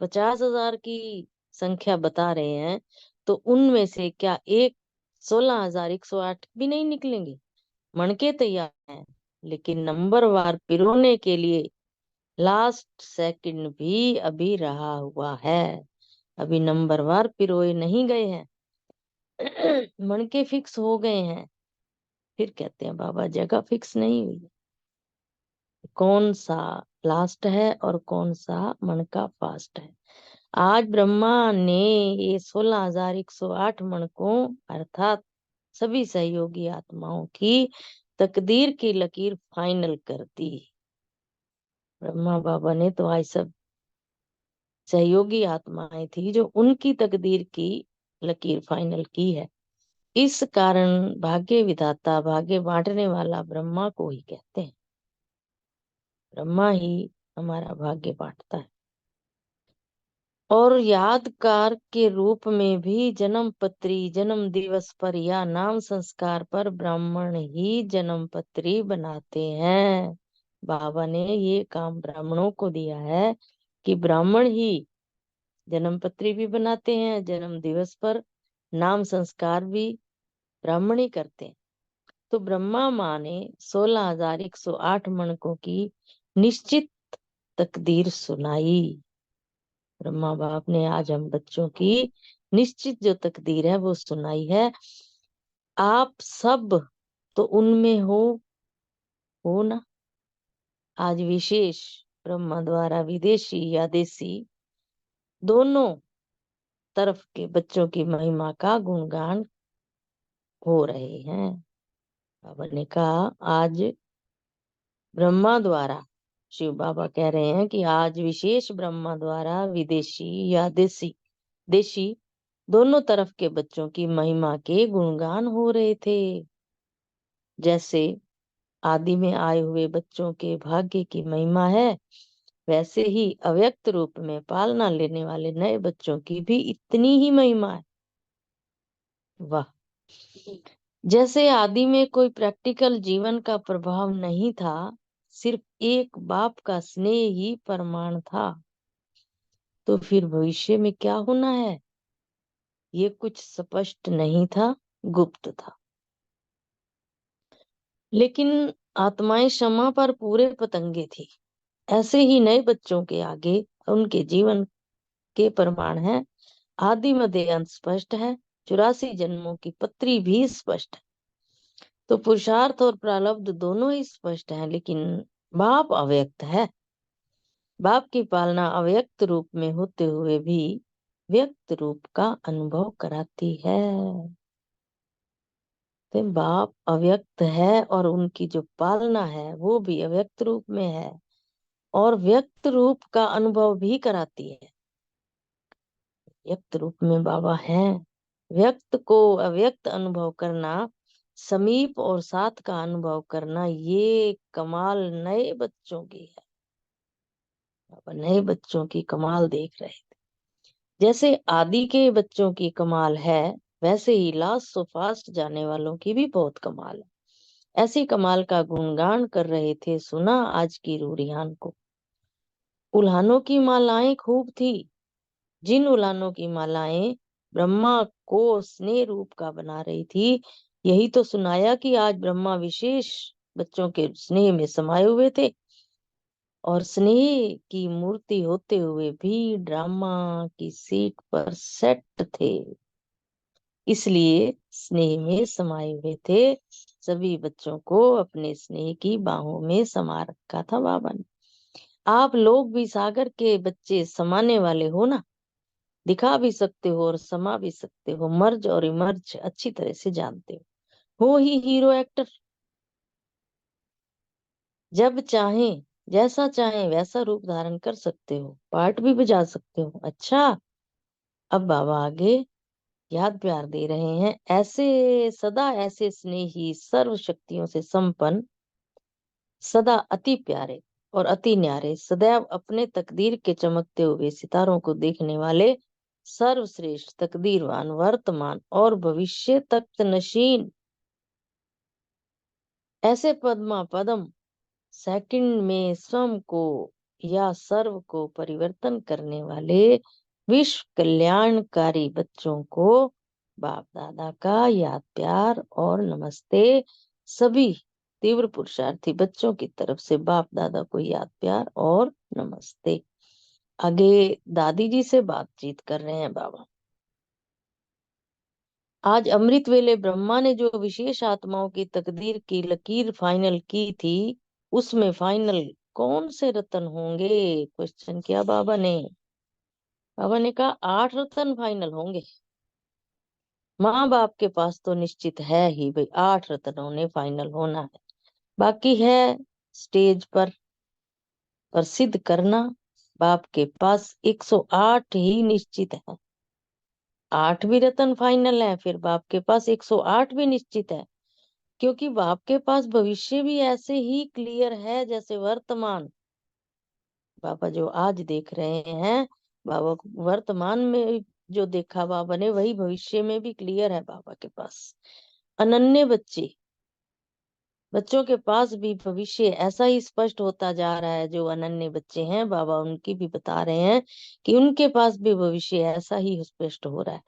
50,000 की संख्या बता रहे हैं, तो उनमें से क्या एक 16,108 भी नहीं निकलेंगे? मणके तैयार हैं, लेकिन नंबर वार पिरोने के लिए लास्ट सेकंड भी अभी रहा हुआ है, अभी नंबर वार पिरोए नहीं गए हैं। मणके फिक्स हो गए हैं। फिर कहते हैं बाबा जगह फिक्स नहीं हुई, कौन सा लास्ट है और कौन सा मणका फास्ट है। आज ब्रह्मा ने ये 16,108 मणकों अर्थात सभी सहयोगी आत्माओं की तकदीर की लकीर फाइनल कर दी। ब्रह्मा बाबा ने तो आज सब सहयोगी आत्माएं थी जो उनकी तकदीर की लकीर फाइनल की है इस कारण भाग्य विधाता, भाग्य बांटने वाला ब्रह्मा को ही कहते हैं। ब्रह्मा ही हमारा भाग्य बांटता है। और यादगार के रूप में भी जन्म पत्री, जन्म दिवस पर या नाम संस्कार पर ब्राह्मण ही जन्म पत्री बनाते हैं। बाबा ने ये काम ब्राह्मणों को दिया है कि ब्राह्मण ही जन्म पत्री भी बनाते हैं, जन्म दिवस पर नाम संस्कार भी ब्राह्मण ही करते हैं। तो ब्रह्मा माँ ने 16,108 मणकों की निश्चित तकदीर सुनाई। ब्रह्मा बाप ने आज हम बच्चों की निश्चित जो तकदीर है वो सुनाई है। आप सब तो उनमें हो ना। आज विशेष ब्रह्मा द्वारा विदेशी या देसी दोनों तरफ के बच्चों की महिमा का गुणगान हो रहे हैं। बाबा ने कहा आज ब्रह्मा द्वारा, शिव बाबा कह रहे हैं कि आज विशेष ब्रह्मा द्वारा विदेशी या देशी दोनों तरफ के बच्चों की महिमा के गुणगान हो रहे थे। जैसे आदि में आए हुए बच्चों के भाग्य की महिमा है, वैसे ही अव्यक्त रूप में पालना लेने वाले नए बच्चों की भी इतनी ही महिमा है। वाह। जैसे आदि में कोई प्रैक्टिकल जीवन का प्रभाव नहीं था, सिर्फ एक बाप का स्नेह ही प्रमाण था, तो फिर भविष्य में क्या होना है ये कुछ स्पष्ट नहीं था, गुप्त था। लेकिन आत्माएं क्षमा पर पूरे पतंगे थी। ऐसे ही नए बच्चों के आगे उनके जीवन के प्रमाण है। आदि मध्य अंत स्पष्ट है, 84 जन्मों की पत्री भी स्पष्ट है। तो पुरुषार्थ और प्रारब्ध दोनों ही स्पष्ट हैं, लेकिन बाप अव्यक्त है। बाप की पालना अव्यक्त रूप में होते हुए भी व्यक्त रूप का अनुभव कराती है। तो बाप अव्यक्त है और उनकी जो पालना है वो भी अव्यक्त रूप में है और व्यक्त रूप का अनुभव भी कराती है। व्यक्त रूप में बाबा हैं। व्यक्त को अव्यक्त अनुभव करना, समीप और साथ का अनुभव करना, ये कमाल नए बच्चों की है। बाबा नए बच्चों की कमाल देख रहे थे। जैसे आदि के बच्चों की कमाल है, वैसे ही लास्ट सो फास्ट जाने वालों की भी बहुत कमाल है। ऐसी कमाल का गुणगान कर रहे थे, सुना आज की रूरियान को। उल्हानों की मालाएं खूब थी। जिन उल्हानों की मालाएं ब्रह्मा को स्नेह रूप का बना रही थी, यही तो सुनाया कि आज ब्रह्मा विशेष बच्चों के स्नेह में समाये हुए थे और स्नेह की मूर्ति होते हुए भी ड्रामा की सीट पर सेट थे, इसलिए स्नेह में समाये हुए थे। सभी बच्चों को अपने स्नेह की बाहों में समा रखा था बाबा ने। आप लोग भी सागर के बच्चे समाने वाले हो ना। दिखा भी सकते हो और समा भी सकते हो, मर्ज और इमर्ज अच्छी तरह से जानते हो ही हीरो एक्टर। जब चाहें जैसा चाहें वैसा रूप धारण कर सकते हो, पार्ट भी बजा सकते हो। अच्छा, अब बाबा आगे याद प्यार दे रहे हैं। ऐसे सदा ऐसे स्नेही, सर्व शक्तियों से संपन्न, सदा अति प्यारे और अति न्यारे, सदैव अपने तकदीर के चमकते हुए सितारों को देखने वाले, सर्वश्रेष्ठ तकदीरवान, वर्तमान और भविष्य तख्त नशीन, ऐसे पद्मा पदम सेकंड में स्वयं को या सर्व को परिवर्तन करने वाले विश्व कल्याणकारी बच्चों को बाप दादा का याद प्यार और नमस्ते। सभी तीव्र पुरुषार्थी बच्चों की तरफ से बाप दादा को याद प्यार और नमस्ते। आगे दादी जी से बातचीत कर रहे हैं बाबा। आज अमृत वेले ब्रह्मा ने जो विशेष आत्माओं की तकदीर की लकीर फाइनल की थी, उसमें फाइनल कौन से रतन होंगे? क्वेश्चन किया बाबा ने। बाबा ने कहा 8 रतन फाइनल होंगे। माँ बाप के पास तो निश्चित है ही भाई, 8 रत्नों ने फाइनल होना है। बाकी है स्टेज पर प्रसिद्ध करना। बाप के पास 108 ही निश्चित है। 8 भी रतन फाइनल है, फिर बाप के पास 108 भी निश्चित है, क्योंकि बाप के पास भविष्य भी ऐसे ही क्लियर है जैसे वर्तमान। बाबा जो आज देख रहे हैं, बाबा को वर्तमान में जो देखा बाबा ने, वही भविष्य में भी क्लियर है बाबा के पास। अनन्य बच्चों के पास भी भविष्य ऐसा ही स्पष्ट होता जा रहा है। जो अनन्य बच्चे हैं, बाबा उनकी भी बता रहे हैं कि उनके पास भी भविष्य ऐसा ही स्पष्ट हो रहा है।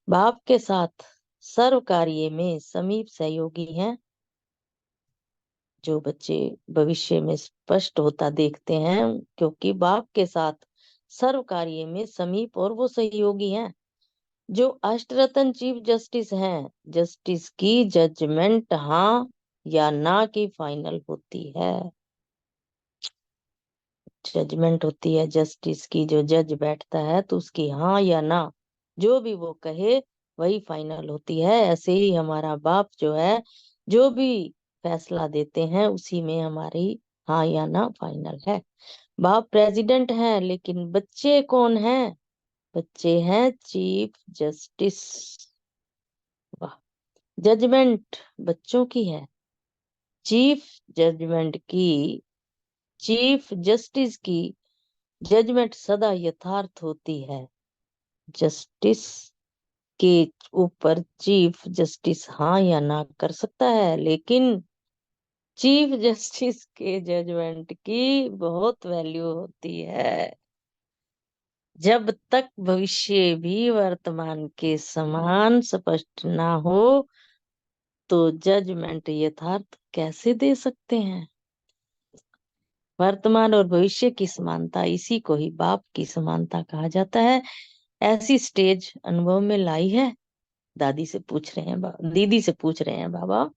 बाप के साथ सर्व कार्य में समीप सहयोगी हैं। जो बच्चे भविष्य में स्पष्ट होता देखते हैं, क्योंकि बाप के साथ सर्व कार्य में समीप और वो सहयोगी हैं। जो अष्टरत्न चीफ जस्टिस हैं, जस्टिस की जजमेंट हाँ या ना की फाइनल होती है। जजमेंट होती है जस्टिस की, जो जज बैठता है तो उसकी हाँ या ना जो भी वो कहे वही फाइनल होती है। ऐसे ही हमारा बाप जो है, जो भी फैसला देते हैं उसी में हमारी हाँ या ना फाइनल है। बाप प्रेसिडेंट हैं, लेकिन बच्चे कौन हैं? बच्चे हैं चीफ जस्टिस। वाह, जजमेंट बच्चों की है, चीफ जजमेंट की, चीफ जस्टिस की जजमेंट सदा यथार्थ होती है। जस्टिस के ऊपर चीफ जस्टिस हाँ या ना कर सकता है, लेकिन चीफ जस्टिस के जजमेंट की बहुत वैल्यू होती है। जब तक भविष्य भी वर्तमान के समान स्पष्ट ना हो, तो जजमेंट यथार्थ कैसे दे सकते हैं? वर्तमान और भविष्य की समानता, इसी को ही बाप की समानता कहा जाता है। ऐसी स्टेज अनुभव में लाई है? दादी से पूछ रहे हैं दीदी से पूछ रहे हैं बाबा।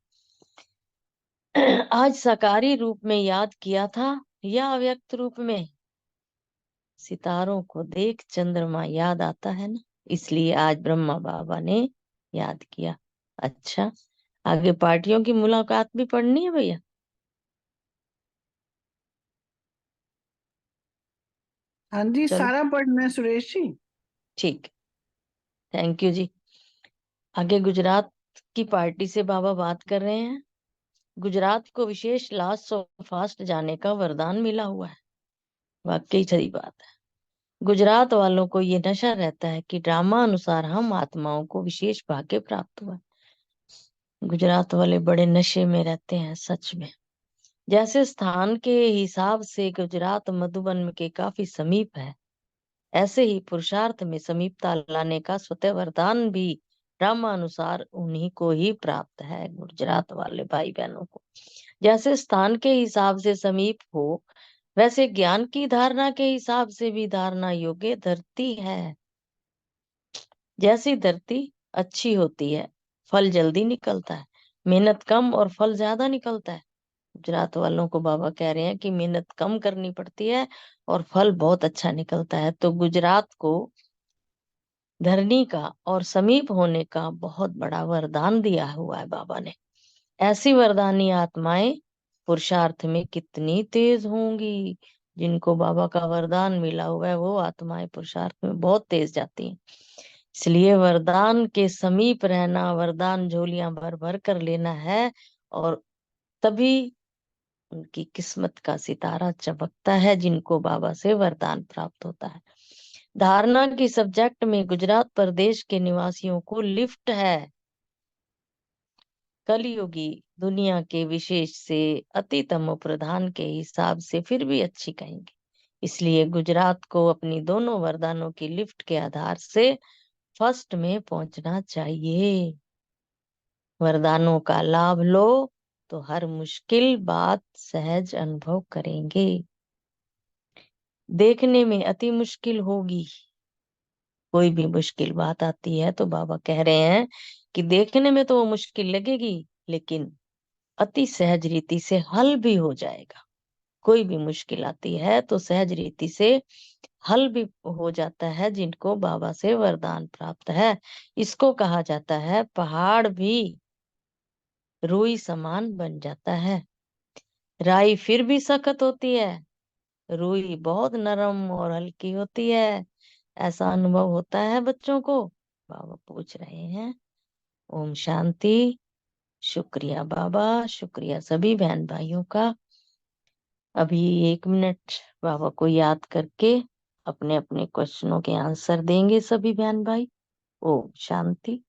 आज साकारी रूप में याद किया था या अव्यक्त रूप में? सितारों को देख चंद्रमा याद आता है ना, इसलिए आज ब्रह्मा बाबा ने याद किया। अच्छा, आगे पार्टियों की मुलाकात भी पढ़नी है भैया? हाँ जी, चलो सारा पढ़ना है सुरेश जी। ठीक, थैंक यू जी। आगे गुजरात की पार्टी से बाबा बात कर रहे हैं। गुजरात को विशेष लास्ट सो फास्ट जाने का वरदान मिला हुआ है। वाकई सही बात है। गुजरात वालों को ये नशा रहता है कि ड्रामा अनुसार हम आत्माओं को विशेष भाग्य प्राप्त हुआ है। गुजरात वाले बड़े नशे में रहते हैं सच में। जैसे स्थान के हिसाब से गुजरात मधुबन के काफी समीप है, ऐसे ही पुरुषार्थ में समीपता लाने का स्वतः वरदान भी रामानुसार उन्हीं को ही प्राप्त है, गुजरात वाले भाई बहनों को। जैसे स्थान के हिसाब से समीप हो, वैसे ज्ञान की धारणा के हिसाब से भी धारणा योग्य धरती है। जैसी धरती अच्छी होती है, फल जल्दी निकलता है, मेहनत कम और फल ज्यादा निकलता है। गुजरात वालों को बाबा कह रहे हैं कि मेहनत कम करनी पड़ती है और फल बहुत अच्छा निकलता है। तो गुजरात को धरनी का और समीप होने का बहुत बड़ा वरदान दिया हुआ है बाबा ने। ऐसी वरदानी आत्माएं पुरुषार्थ में कितनी तेज होंगी। जिनको बाबा का वरदान मिला हुआ है, वो आत्माएं पुरुषार्थ में बहुत तेज जाती हैं। इसलिए वरदान के समीप रहना, वरदान झोलियां भर भर कर लेना है, और तभी उनकी किस्मत का सितारा चमकता है, जिनको बाबा से वरदान प्राप्त होता है। धारणा की सब्जेक्ट में गुजरात प्रदेश के निवासियों को लिफ्ट है। कलयुगी दुनिया के विशेष से अतितम प्रधान के हिसाब से फिर भी अच्छी कहेंगे। इसलिए गुजरात को अपनी दोनों वरदानों की लिफ्ट के आधार से फर्स्ट में पहुंचना चाहिए। वरदानों का लाभ लो तो हर मुश्किल बात सहज अनुभव करेंगे। देखने में अति मुश्किल होगी, कोई भी मुश्किल बात आती है तो बाबा कह रहे हैं कि देखने में तो वो मुश्किल लगेगी, लेकिन अति सहज रीति से हल भी हो जाएगा। कोई भी मुश्किल आती है तो सहज रीति से हल भी हो जाता है, जिनको बाबा से वरदान प्राप्त है। इसको कहा जाता है पहाड़ भी रुई समान बन जाता है। राई फिर भी सख्त होती है, रुई बहुत नरम और हल्की होती है। ऐसा अनुभव होता है बच्चों को। बाबा पूछ रहे हैं। ओम शांति। शुक्रिया बाबा, शुक्रिया सभी बहन भाइयों का। अभी 1 मिनट बाबा को याद करके अपने अपने क्वेश्चनों के आंसर देंगे सभी बहन भाई। ओम शांति।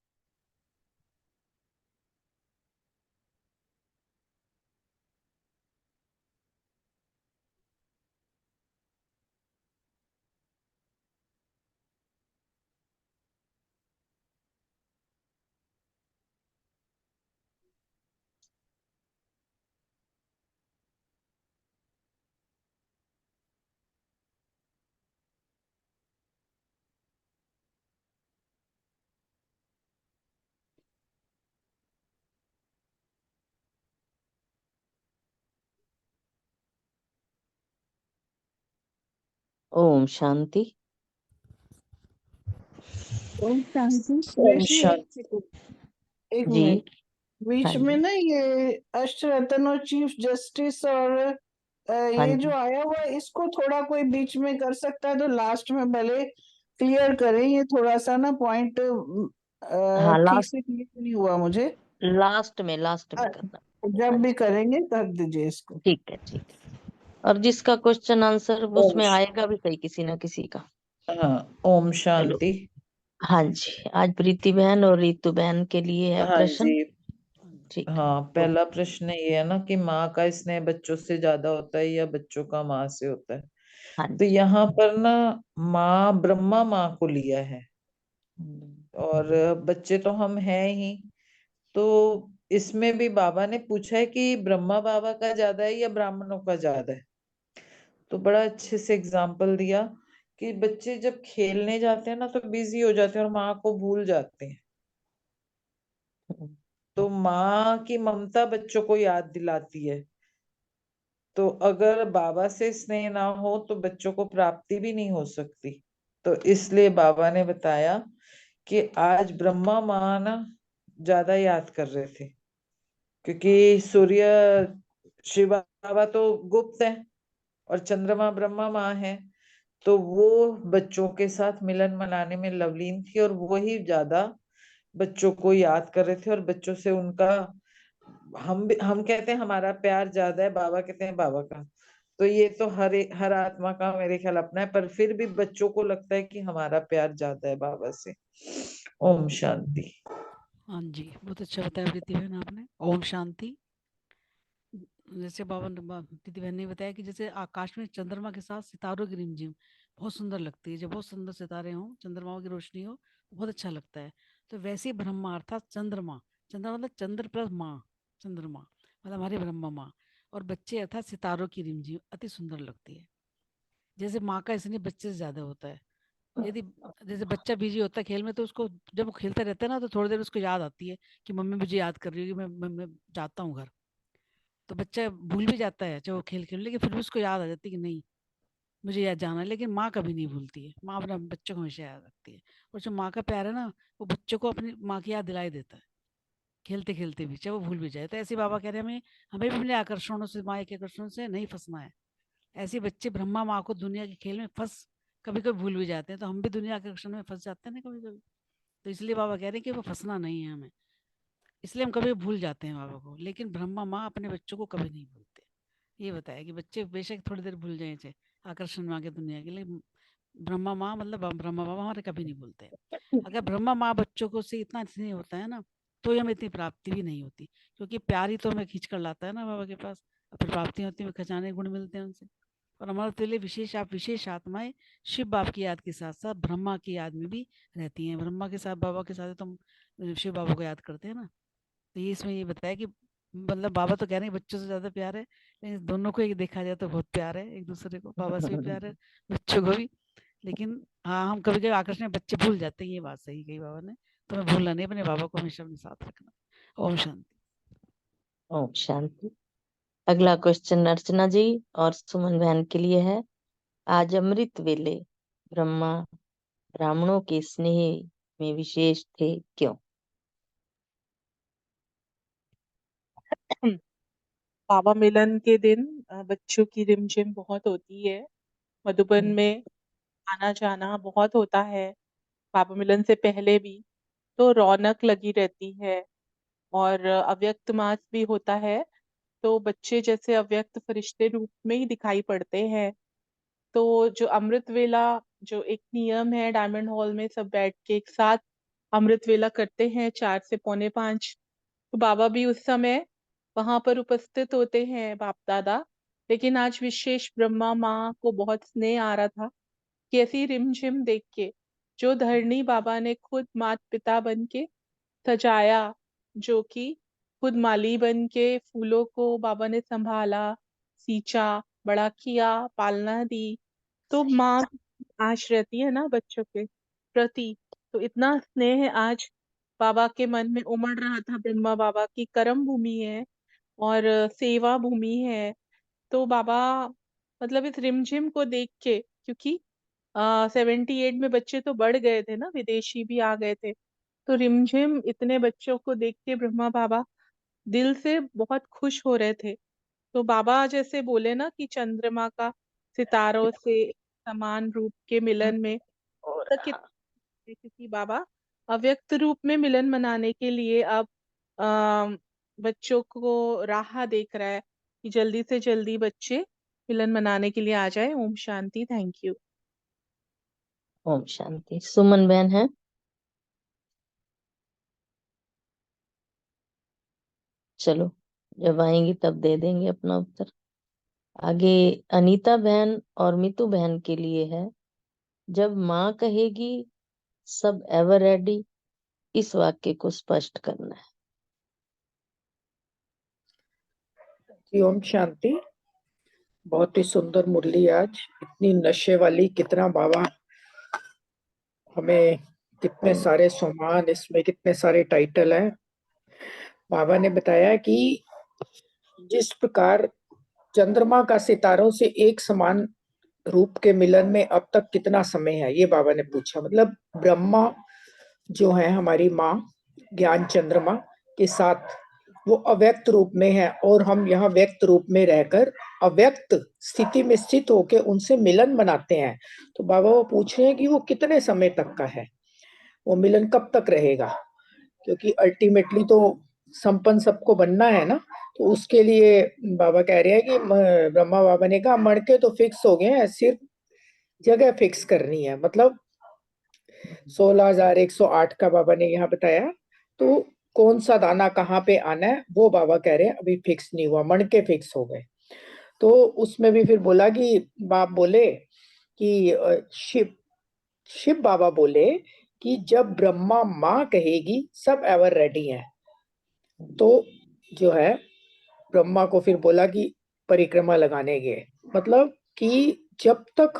ओम शांति। ओम शांति। ओम ऋषि, शांति। एक जी। मिनट, बीच हाँ में जी। ना ये अष्टरत्न और चीफ जस्टिस और हाँ ये जो जी। आया हुआ है, इसको थोड़ा कोई बीच में कर सकता है तो लास्ट में भले क्लियर करें। ये थोड़ा सा ना पॉइंट हाँ, ठीक से क्लियर नहीं हुआ मुझे। लास्ट में अ, करना। हाँ जब भी जी, करेंगे कर दीजिए इसको। ठीक है ठीक है। और जिसका क्वेश्चन आंसर ओम उसमें आएगा भी सही किसी ना किसी का। हाँ, ओम चलो। शांति। हाँ जी, आज प्रीति बहन और रितु बहन के लिए है हाँ प्रश्न। जी। ठीक। हाँ, तो पहला प्रश्न ये है ना कि माँ का स्नेह बच्चों से ज्यादा होता है या बच्चों का माँ से होता है। हाँ तो जी। यहाँ पर ना माँ, ब्रह्मा माँ को लिया है और बच्चे तो हम हैं ही। तो इसमें भी बाबा ने पूछा है कि ब्रह्मा बाबा का ज्यादा है या ब्राह्मणों का ज्यादा है। तो बड़ा अच्छे से एग्जाम्पल दिया कि बच्चे जब खेलने जाते हैं ना तो बिजी हो जाते हैं और माँ को भूल जाते हैं। तो माँ की ममता बच्चों को याद दिलाती है। तो अगर बाबा से स्नेह ना हो तो बच्चों को प्राप्ति भी नहीं हो सकती। तो इसलिए बाबा ने बताया कि आज ब्रह्मा माँ ना ज्यादा याद कर रहे थे, क्योंकि सूर्य शिव बाबा तो गुप्त है और चंद्रमा ब्रह्मा माँ है। तो वो बच्चों के साथ मिलन मनाने में लवलीन थी और वो ही ज्यादा बच्चों को याद कर रहे थे और बच्चों से उनका, हम कहते हैं हमारा प्यार ज्यादा है, बाबा कहते हैं बाबा का। तो ये तो हर आत्मा का मेरे ख्याल अपना है, पर फिर भी बच्चों को लगता है कि हमारा प्यार ज्यादा है बाबा से। ओम शांति। हाँ जी, बहुत अच्छा बताया प्रीति बहन आपने। ओम शांति। जैसे प्रीति बहन ने बताया कि जैसे आकाश में चंद्रमा के साथ सितारों की रिमझिम बहुत सुंदर लगती है। जब बहुत सुंदर सितारे हों, चंद्रमाओं की रोशनी हो, तो बहुत अच्छा लगता है। तो वैसे ही ब्रह्मा अर्थात चंद्रमा, चंद्रमा मतलब चंद्र प्लस माँ, चंद्रमा मतलब हमारे ब्रह्मा माँ, और बच्चे अर्थात सितारों की रिमझिम अति सुंदर लगती है। जैसे माँ का स्नेह बच्चे से ज्यादा होता है। यदि जैसे बच्चा बिजी होता है खेल में, तो उसको जब वो खेलता रहता है ना, तो थोड़ी देर उसको याद आती है कि मम्मी मुझे याद कर रही है कि मैं जाता हूँ घर। तो बच्चा भूल भी जाता है चाहे वो खेल खेल, लेकिन फिर भी उसको याद आ जाती है कि नहीं मुझे याद जाना है। लेकिन माँ कभी नहीं भूलती है, माँ अपना बच्चों को हमेशा याद रखती है। और जो माँ का प्यार है ना, वो बच्चों को अपनी माँ की याद दिलाई देता है खेलते खेलते भी, चाहे वो भूल भी जाए। तो ऐसे बाबा कह रहे हैं हमें हमें भी अपने आकर्षणों से, माँ के आकर्षणों से नहीं फंसना है। ऐसे बच्चे ब्रह्मा माँ को दुनिया के खेल में फंस कभी कभी भूल भी जाते हैं, तो हम भी दुनिया के आकर्षण में फंस जाते हैं ना कभी कभी। तो इसलिए बाबा कह रहे हैं कि वो फंसना नहीं है हमें। इसलिए हम कभी भूल जाते हैं बाबा को, लेकिन ब्रह्मा माँ अपने बच्चों को कभी नहीं भूलते। ये बताया कि बच्चे बेशक थोड़ी देर भूल जाए चाहे आकर्षण में आके दुनिया के लिए, ब्रह्मा माँ मतलब ब्रह्मा बाबा हमारे कभी नहीं भूलते। अगर ब्रह्मा माँ बच्चों को से इतना स्नेह होता है ना, तो ही हमें इतनी प्राप्ति भी नहीं होती, क्योंकि प्यार ही तो हमें खींच कर लाता है ना बाबा के पास। और फिर प्राप्ति होती है, खजाने गुण मिलते हैं उनसे। और हमारे तो लिए विशेष आत्माएं शिव बाबा की याद के साथ साथ ब्रह्मा की याद में भी रहती हैं। ब्रह्मा के साथ बाबा के साथ तो हम शिव बाबा को याद करते हैं ना। तो ये इसमें ये बताया कि मतलब बाबा तो कह रहे हैं बच्चों से ज्यादा प्यार है, लेकिन दोनों को एक देखा जाए तो बहुत प्यार है एक दूसरे को, बाबा से भी प्यार है, बच्चों को भी। लेकिन हाँ, हम कभी कभी आकर्षण में बच्चे भूल जाते हैं, ये बात सही कही बाबा ने। तो हमें भूलना नहीं, अपने बाबा को हमेशा अपने साथ रखना। ओम शांति। ओम शांति। अगला क्वेश्चन अर्चना जी और सुमन बहन के लिए है। आज अमृत वेले ब्रह्मा ब्राह्मणों के स्नेह में विशेष थे, क्यों? बाबा मिलन के दिन बच्चों की रिमझिम बहुत होती है। मधुबन में आना जाना बहुत होता है, बाबा मिलन से पहले भी। तो रौनक लगी रहती है। और अव्यक्त मास भी होता है, तो बच्चे जैसे अव्यक्त फरिश्ते रूप में ही दिखाई पड़ते हैं। तो जो अमृत वेला, जो एक नियम है डायमंड हॉल में सब बैठ के एक साथ अमृत वेला करते हैं 4 से पौने 5, तो बाबा भी उस समय वहां पर उपस्थित होते हैं, बाप दादा। लेकिन आज विशेष ब्रह्मा माँ को बहुत स्नेह आ रहा था कि ऐसी रिमझिम देख के, जो धरणी बाबा ने खुद माता पिता बन के सजाया, जो कि खुद माली बन के फूलों को बाबा ने संभाला, सींचा, बड़ा किया, पालना दी। तो माँ आश रहती है ना बच्चों के प्रति, तो इतना स्नेह आज बाबा के मन में उमड़ रहा था। ब्रह्मा बाबा की कर्म भूमि है और सेवा भूमि है। तो बाबा मतलब इस रिमझिम को देख के, क्योंकि 78 में बच्चे तो बढ़ गए थे ना, विदेशी भी आ गए थे, तो रिमझिम इतने बच्चों को देख के ब्रह्मा बाबा दिल से बहुत खुश हो रहे थे। तो बाबा जैसे बोले ना कि चंद्रमा का सितारों से समान रूप के मिलन में तक के, क्योंकि बाबा अव्यक्त रूप में मिलन मनाने के लिए अब बच्चों को राह देख रहा है कि जल्दी से जल्दी बच्चे मिलन मनाने के लिए आ जाए। ओम शांति। Thank you. ओम शांति। सुमन बहन है? चलो, जब आएंगी तब दे देंगे अपना उत्तर। आगे अनीता बहन और मीतू बहन के लिए है। जब माँ कहेगी सब एवर रेडी, इस वाक्य को स्पष्ट करना है। जी ओम शांति। बहुत ही सुंदर मुरली आज, इतनी नशे वाली। कितना बाबा हमें, कितने सारे सम्मान, इसमें कितने सारे टाइटल हैं। बाबा ने बताया कि जिस प्रकार चंद्रमा का सितारों से एक समान रूप के मिलन में अब तक कितना समय है, ये बाबा ने पूछा। मतलब ब्रह्मा जो है हमारी माँ ज्ञान चंद्रमा के साथ वो अव्यक्त रूप में है, और हम यहाँ व्यक्त रूप में रहकर अव्यक्त स्थिति में स्थित होकर उनसे मिलन बनाते हैं। तो बाबा वो पूछ रहे हैं कि वो कितने समय तक का है, वो मिलन कब तक रहेगा, क्योंकि अल्टीमेटली तो संपन्न सबको बनना है ना। तो उसके लिए बाबा कह रहे हैं कि ब्रह्मा बाबा ने कहा मणके तो फिक्स हो गए हैं, सिर्फ जगह फिक्स करनी है। मतलब 16,108 का बाबा ने यहाँ बताया। तो कौन सा दाना कहाँ पे आना है वो बाबा कह रहे हैं अभी फिक्स नहीं हुआ, मणके फिक्स हो गए। तो उसमें भी फिर बोला कि बाप बोले कि शिव बाबा बोले कि जब ब्रह्मा माँ कहेगी सब एवर रेडी है, तो जो है ब्रह्मा को फिर बोला कि परिक्रमा लगाने गए। मतलब कि जब तक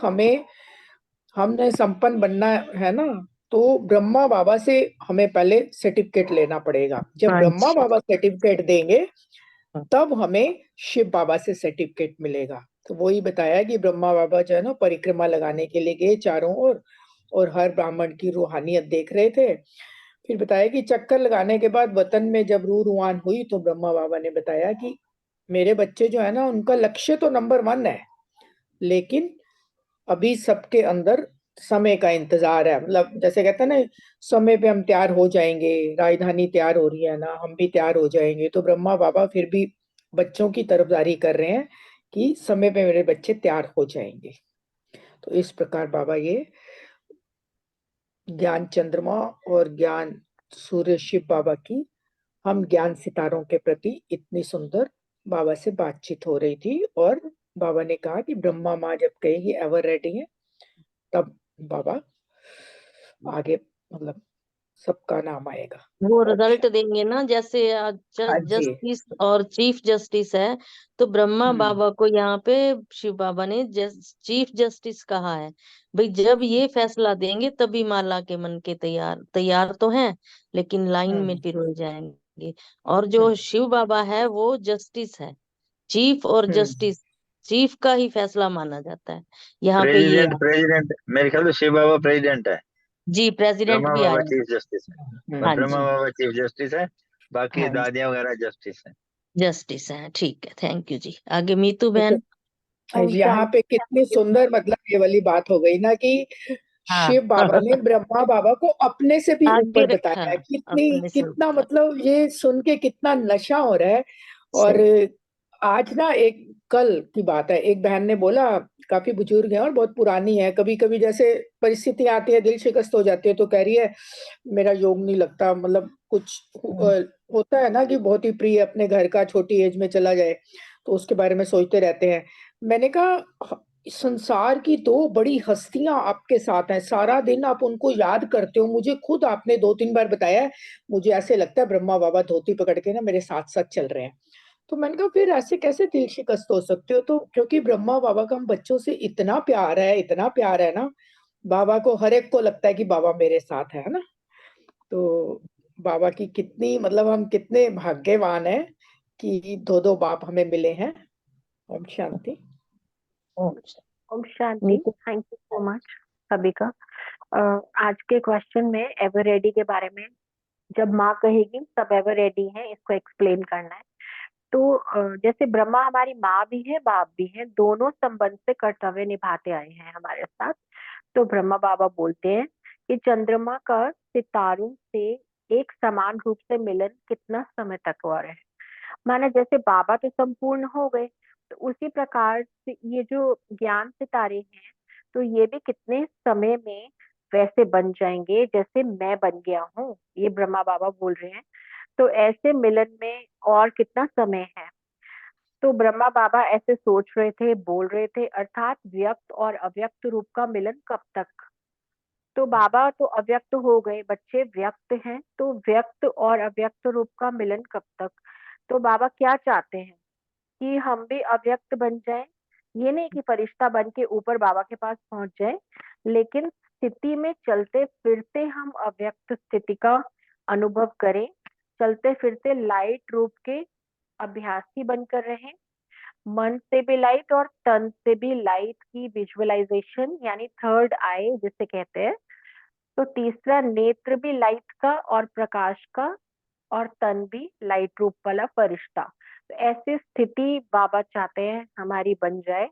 हमने संपन्न बनना है ना, तो ब्रह्मा बाबा से हमें पहले सर्टिफिकेट लेना पड़ेगा। जब ब्रह्मा बाबा सर्टिफिकेट देंगे तब हमें शिव बाबा से सर्टिफिकेट मिलेगा। तो वही बताया कि ब्रह्मा बाबा जो है ना परिक्रमा लगाने के लिए गए चारों ओर, और हर ब्राह्मण की रूहानियत देख रहे थे। फिर बताया कि चक्कर लगाने के बाद वतन में जब रूहान हुई, तो ब्रह्मा बाबा ने बताया कि मेरे बच्चे जो है ना उनका लक्ष्य तो नंबर 1 है, लेकिन अभी सबके अंदर समय का इंतजार है। मतलब जैसे कहते हैं ना, समय पे हम तैयार हो जाएंगे, राजधानी तैयार हो रही है ना, हम भी तैयार हो जाएंगे। तो ब्रह्मा बाबा फिर भी बच्चों की तरफदारी कर रहे हैं कि समय पे मेरे बच्चे तैयार हो जाएंगे। तो इस प्रकार बाबा ये ज्ञान चंद्रमा और ज्ञान सूर्य शिव बाबा की हम ज्ञान सितारों के प्रति इतनी सुंदर बाबा से बातचीत हो रही थी। और बाबा ने कहा कि ब्रह्मा माँ जब कहेगी एवर रेडी है, तब बाबा आगे मतलब सबका नाम आएगा। वो रिजल्ट देंगे ना, जैसे हाँ जी। जस्टिस और चीफ जस्टिस है, तो ब्रह्मा बाबा को यहाँ पे शिव बाबा ने चीफ जस्टिस कहा है। भाई जब ये फैसला देंगे तभी माला के मन के तैयार तो हैं, लेकिन लाइन में पिरोए जाएंगे। और जो शिव बाबा है वो जस्टिस है, चीफ और जस्टिस, चीफ का ही फैसला माना जाता है यहाँ पे। ये प्रेसिडेंट मेरे ख्याल से शिव बाबा प्रेसिडेंट है, जी, प्रेसिडेंट ब्रह्मा भी बाबा आया। चीफ जस्टिस है। हाँ ब्रह्मा जी, बाबा चीफ जस्टिस है, बाकी हाँ जी, दादियां वगैरह जस्टिस है। जस्टिस है। ठीक है, थैंक यू जी। आगे मीतू तो बहन। यहाँ पे कितनी सुंदर मतलब ये वाली बात हो गई ना कि हाँ शिव बाबा ने ब्रह्मा बाबा को अपने से भी आगे ऊपर रखा बताया है। अपने से कितना ऊपर। मतलब ये सुन के कितना नशा हो रहा है। और सही। आज ना एक कल की बात है, एक बहन ने बोला, काफी बुजुर्ग है और बहुत पुरानी है, कभी कभी जैसे परिस्थिति आती है, दिल शिकस्त हो जाती है, तो कह रही है मेरा योग नहीं लगता, मतलब कुछ होता है ना कि बहुत ही प्रिय अपने घर का छोटी एज में चला जाए, तो उसके बारे में सोचते रहते हैं। मैंने कहा संसार की दो बड़ी हस्तियां आपके साथ हैं, सारा दिन आप उनको याद करते हो, मुझे खुद आपने 2-3 बार बताया है, मुझे ऐसे लगता है ब्रह्मा बाबा धोती पकड़ के ना मेरे साथ साथ चल रहे हैं। तो मैंने कहा फिर ऐसे कैसे दिल शिकस्त हो सकते हो? तो क्योंकि ब्रह्मा बाबा का हम बच्चों से इतना प्यार है, इतना प्यार है ना, बाबा को हर एक को लगता है कि बाबा मेरे साथ है ना। तो बाबा की कितनी मतलब हम कितने भाग्यवान हैं कि दो दो बाप हमें मिले हैं। ओम शांति। ओम ओम शांति। Nitu. Thank you so much सभी का। आज के क्वेश्चन में एवर रेडी के बारे में, जब माँ कहेगी सब एवर रेडी है, इसको एक्सप्लेन करना है। तो जैसे ब्रह्मा हमारी माँ भी है, बाप भी है, दोनों संबंध से कर्तव्य निभाते आए हैं हमारे साथ। तो ब्रह्मा बाबा बोलते हैं कि चंद्रमा का सितारों से एक समान रूप से मिलन कितना समय तक हुआ है। माना जैसे बाबा तो संपूर्ण हो गए, तो उसी प्रकार से ये जो ज्ञान सितारे हैं, तो ये भी कितने समय में वैसे बन जाएंगे जैसे मैं बन गया हूँ, ये ब्रह्मा बाबा बोल रहे हैं। तो ऐसे मिलन में और कितना समय है। तो ब्रह्मा बाबा ऐसे सोच रहे थे, बोल रहे थे, अर्थात व्यक्त और अव्यक्त रूप का मिलन कब तक। तो बाबा तो अव्यक्त हो गए, बच्चे व्यक्त हैं, तो व्यक्त और अव्यक्त रूप का मिलन कब तक। तो बाबा क्या चाहते हैं कि हम भी अव्यक्त बन जाएं। ये नहीं कि फरिश्ता बन के ऊपर बाबा के पास पहुंच जाए, लेकिन स्थिति में चलते फिरते हम अव्यक्त स्थिति का अनुभव करें, चलते फिरते लाइट रूप के अभ्यासी बनकर रहें, मन से भी लाइट और तन से भी लाइट की विजुअलाइजेशन, यानी थर्ड आई जिसे कहते हैं। तो तीसरा नेत्र भी लाइट का और प्रकाश का, और तन भी लाइट रूप वाला फरिश्ता। तो ऐसी स्थिति बाबा चाहते हैं हमारी बन जाए।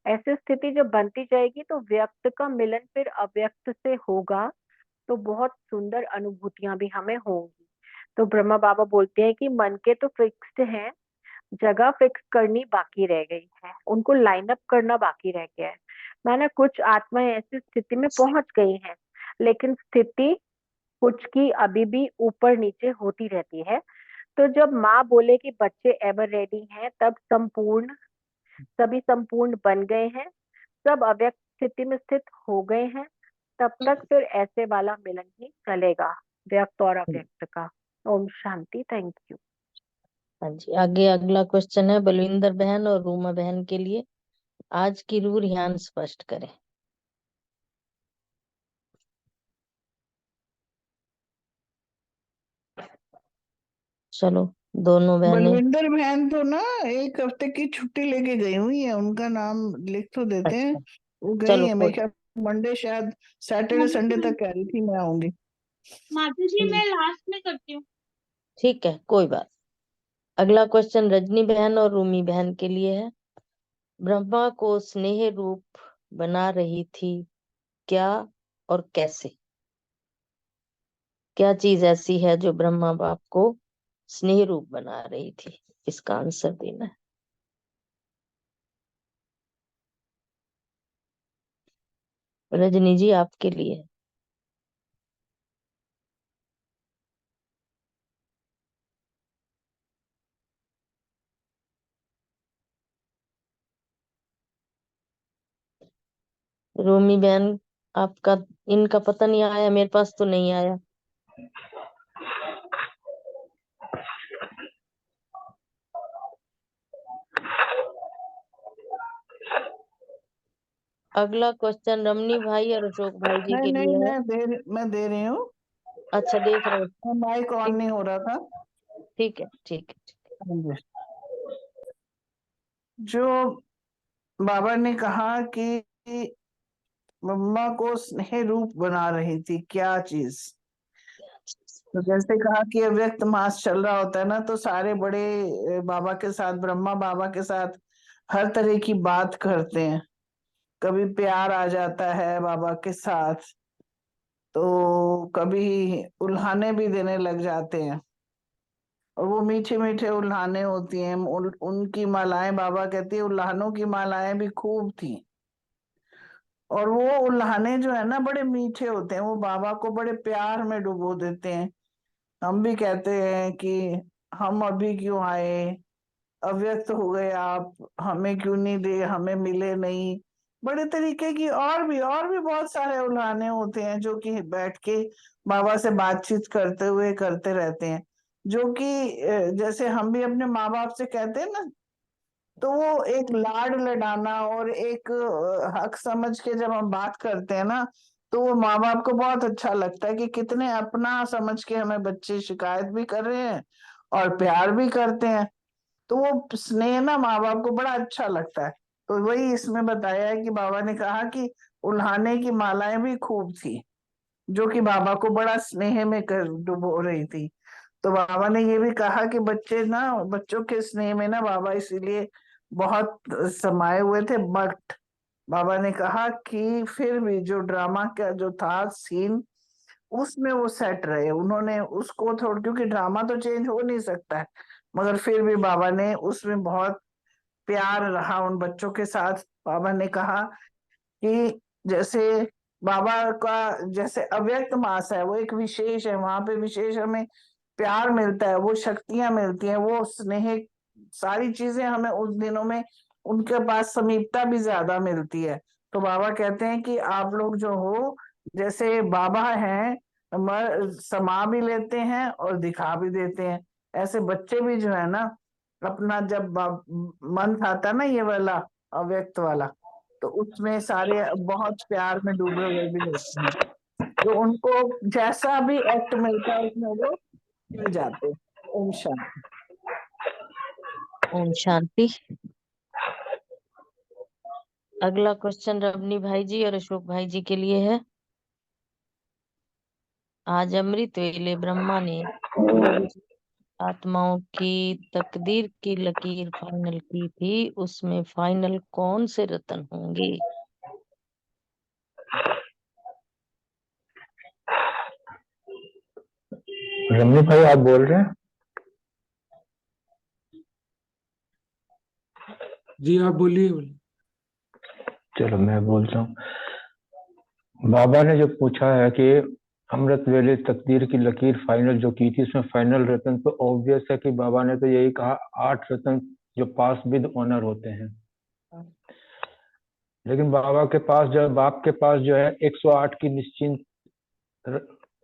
ऐसी स्थिति जब बनती जाएगी तो व्यक्त का मिलन फिर अव्यक्त से होगा, तो बहुत सुंदर अनुभूतियां भी हमें होंगी। तो ब्रह्मा बाबा बोलते हैं कि मन के तो फिक्स्ड हैं, जगह फिक्स करनी बाकी रह गई है, उनको लाइन अप करना बाकी रह गया है। माना कुछ आत्माएं ऐसी स्थिति में पहुंच गई हैं, लेकिन स्थिति कुछ की अभी भी ऊपर नीचे होती रहती है। तो जब माँ बोले कि बच्चे एवर रेडी हैं, तब सभी संपूर्ण बन गए हैं, सब अव्यक्त स्थिति में स्थित हो गए हैं, तब तक फिर ऐसे वाला मिलन ही चलेगा, व्यक्त और अव्यक्त का। ओम शांति। Thank you. हाँ जी, आगे अगला क्वेश्चन है बलविंदर बहन और रूमा बहन के लिए। आज की रूह ध्यान स्पष्ट करें। चलो दोनों बहनें। बलविंदर बहन तो ना 1 हफ्ते की छुट्टी लेके गई हुई है, उनका नाम लिख तो देते हैं। अच्छा वो गई चलो है, कोई मेरे ख्याल मंडे, शायद सैटरडे संडे तक कह रही थी मैं आऊंगी। माता जी मैं लास्ट में करती हूँ। ठीक है, कोई बात। अगला क्वेश्चन रजनी बहन और रूमी बहन के लिए है। ब्रह्मा को स्नेह रूप बना रही थी क्या और कैसे? क्या चीज ऐसी है जो ब्रह्मा बाप को स्नेह रूप बना रही थी? इसका आंसर देना है। रजनी जी आपके लिए है। रोमी बहन आपका, इनका पता नहीं आया, मेरे पास तो नहीं आया। अगला क्वेश्चन रमनी भाई और अशोक भाई जी नहीं के नहीं, लिए है। मैं दे रही हूँ। अच्छा देख रहे हो। माइक ऑन ठीक नहीं हो रहा था। ठीक है ठीक है ठीक हाँ जी। जो बाबा ने कहा कि मम्मा को स्नेह रूप बना रही थी, क्या चीज? तो जैसे कहा कि अव्यक्त मास चल रहा होता है ना, तो सारे बड़े बाबा के साथ, ब्रह्मा बाबा के साथ हर तरह की बात करते हैं। कभी प्यार आ जाता है बाबा के साथ, तो कभी उल्हाने भी देने लग जाते हैं, और वो मीठे मीठे उल्हाने होती हैं। उनकी मालाएं, बाबा कहती है उल्हानों की मालाएं भी खूब थी, और वो उल्हाने जो है ना बड़े मीठे होते हैं, वो बाबा को बड़े प्यार में डुबो देते हैं। हम भी कहते हैं कि हम अभी क्यों आए, अव्यक्त हो गए आप, हमें क्यों नहीं दे, हमें मिले नहीं। बड़े तरीके की और भी बहुत सारे उल्हाने होते हैं जो कि बैठ के बाबा से बातचीत करते हुए करते रहते हैं, जो कि जैसे हम भी अपने माँ बाप से कहते हैं ना, तो वो एक लाड लडाना और एक हक समझ के जब हम बात करते हैं ना, तो वो माँ बाप को बहुत अच्छा लगता है कि कितने अपना समझ के हमें बच्चे शिकायत भी कर रहे हैं और प्यार भी करते हैं। तो वो स्नेह ना माँ बाप को बड़ा अच्छा लगता है। तो वही इसमें बताया है कि बाबा ने कहा कि उल्हाने की मालाएं भी खूब थी, जो कि बाबा को बड़ा स्नेह में कर डुबो रही थी। तो बाबा ने ये भी कहा कि बच्चों के स्नेह में ना बाबा इसीलिए बहुत समाये हुए थे। बट बाबा ने कहा कि फिर भी जो ड्रामा का जो था सीन, उसमें वो सेट रहे, उन्होंने उसको थोड़ा, क्योंकि ड्रामा तो चेंज हो नहीं सकता है, मगर फिर भी बाबा ने उसमें बहुत प्यार रहा उन बच्चों के साथ। बाबा ने कहा कि जैसे बाबा का जैसे अव्यक्त मास है, वो एक विशेष है, वहां पे विशेष हमें प्यार मिलता है, वो शक्तियां मिलती हैं, वो स्नेह, सारी चीजें हमें उस दिनों में उनके पास समीपता भी ज्यादा मिलती है। तो बाबा कहते हैं कि आप लोग जो हो, जैसे बाबा हैं, समा भी लेते हैं और दिखा भी देते हैं। ऐसे बच्चे भी जो है ना, अपना जब मन था ना ये वाला अव्यक्त वाला, तो उसमें सारे बहुत प्यार में डूबे हुए भी होते हैं, तो उनको जैसा भी एक्ट मिलता है उसमें वो मिल जाते हैं। ओम शांति। ओम शांति। अगला क्वेश्चन रवनी भाई जी और अशोक भाई जी के लिए है। आज अमृत वेले ब्रह्मा ने आत्माओं की तकदीर की लकीर फाइनल की थी, उसमें फाइनल कौन से रतन होंगे? रमनी भाई आप बोल रहे हैं? जी आप बोलिए बोलिए। चलो मैं बोलता हूँ। बाबा ने जो पूछा है कि अमृत वेले तकदीर की लकीर फाइनल जो की थी, उसमें फाइनल रतन, तो ऑब्वियस है कि बाबा ने तो यही कहा 8 रतन जो पास विद ऑनर होते हैं। लेकिन बाबा के पास जो बाप के पास जो है 108 की निश्चित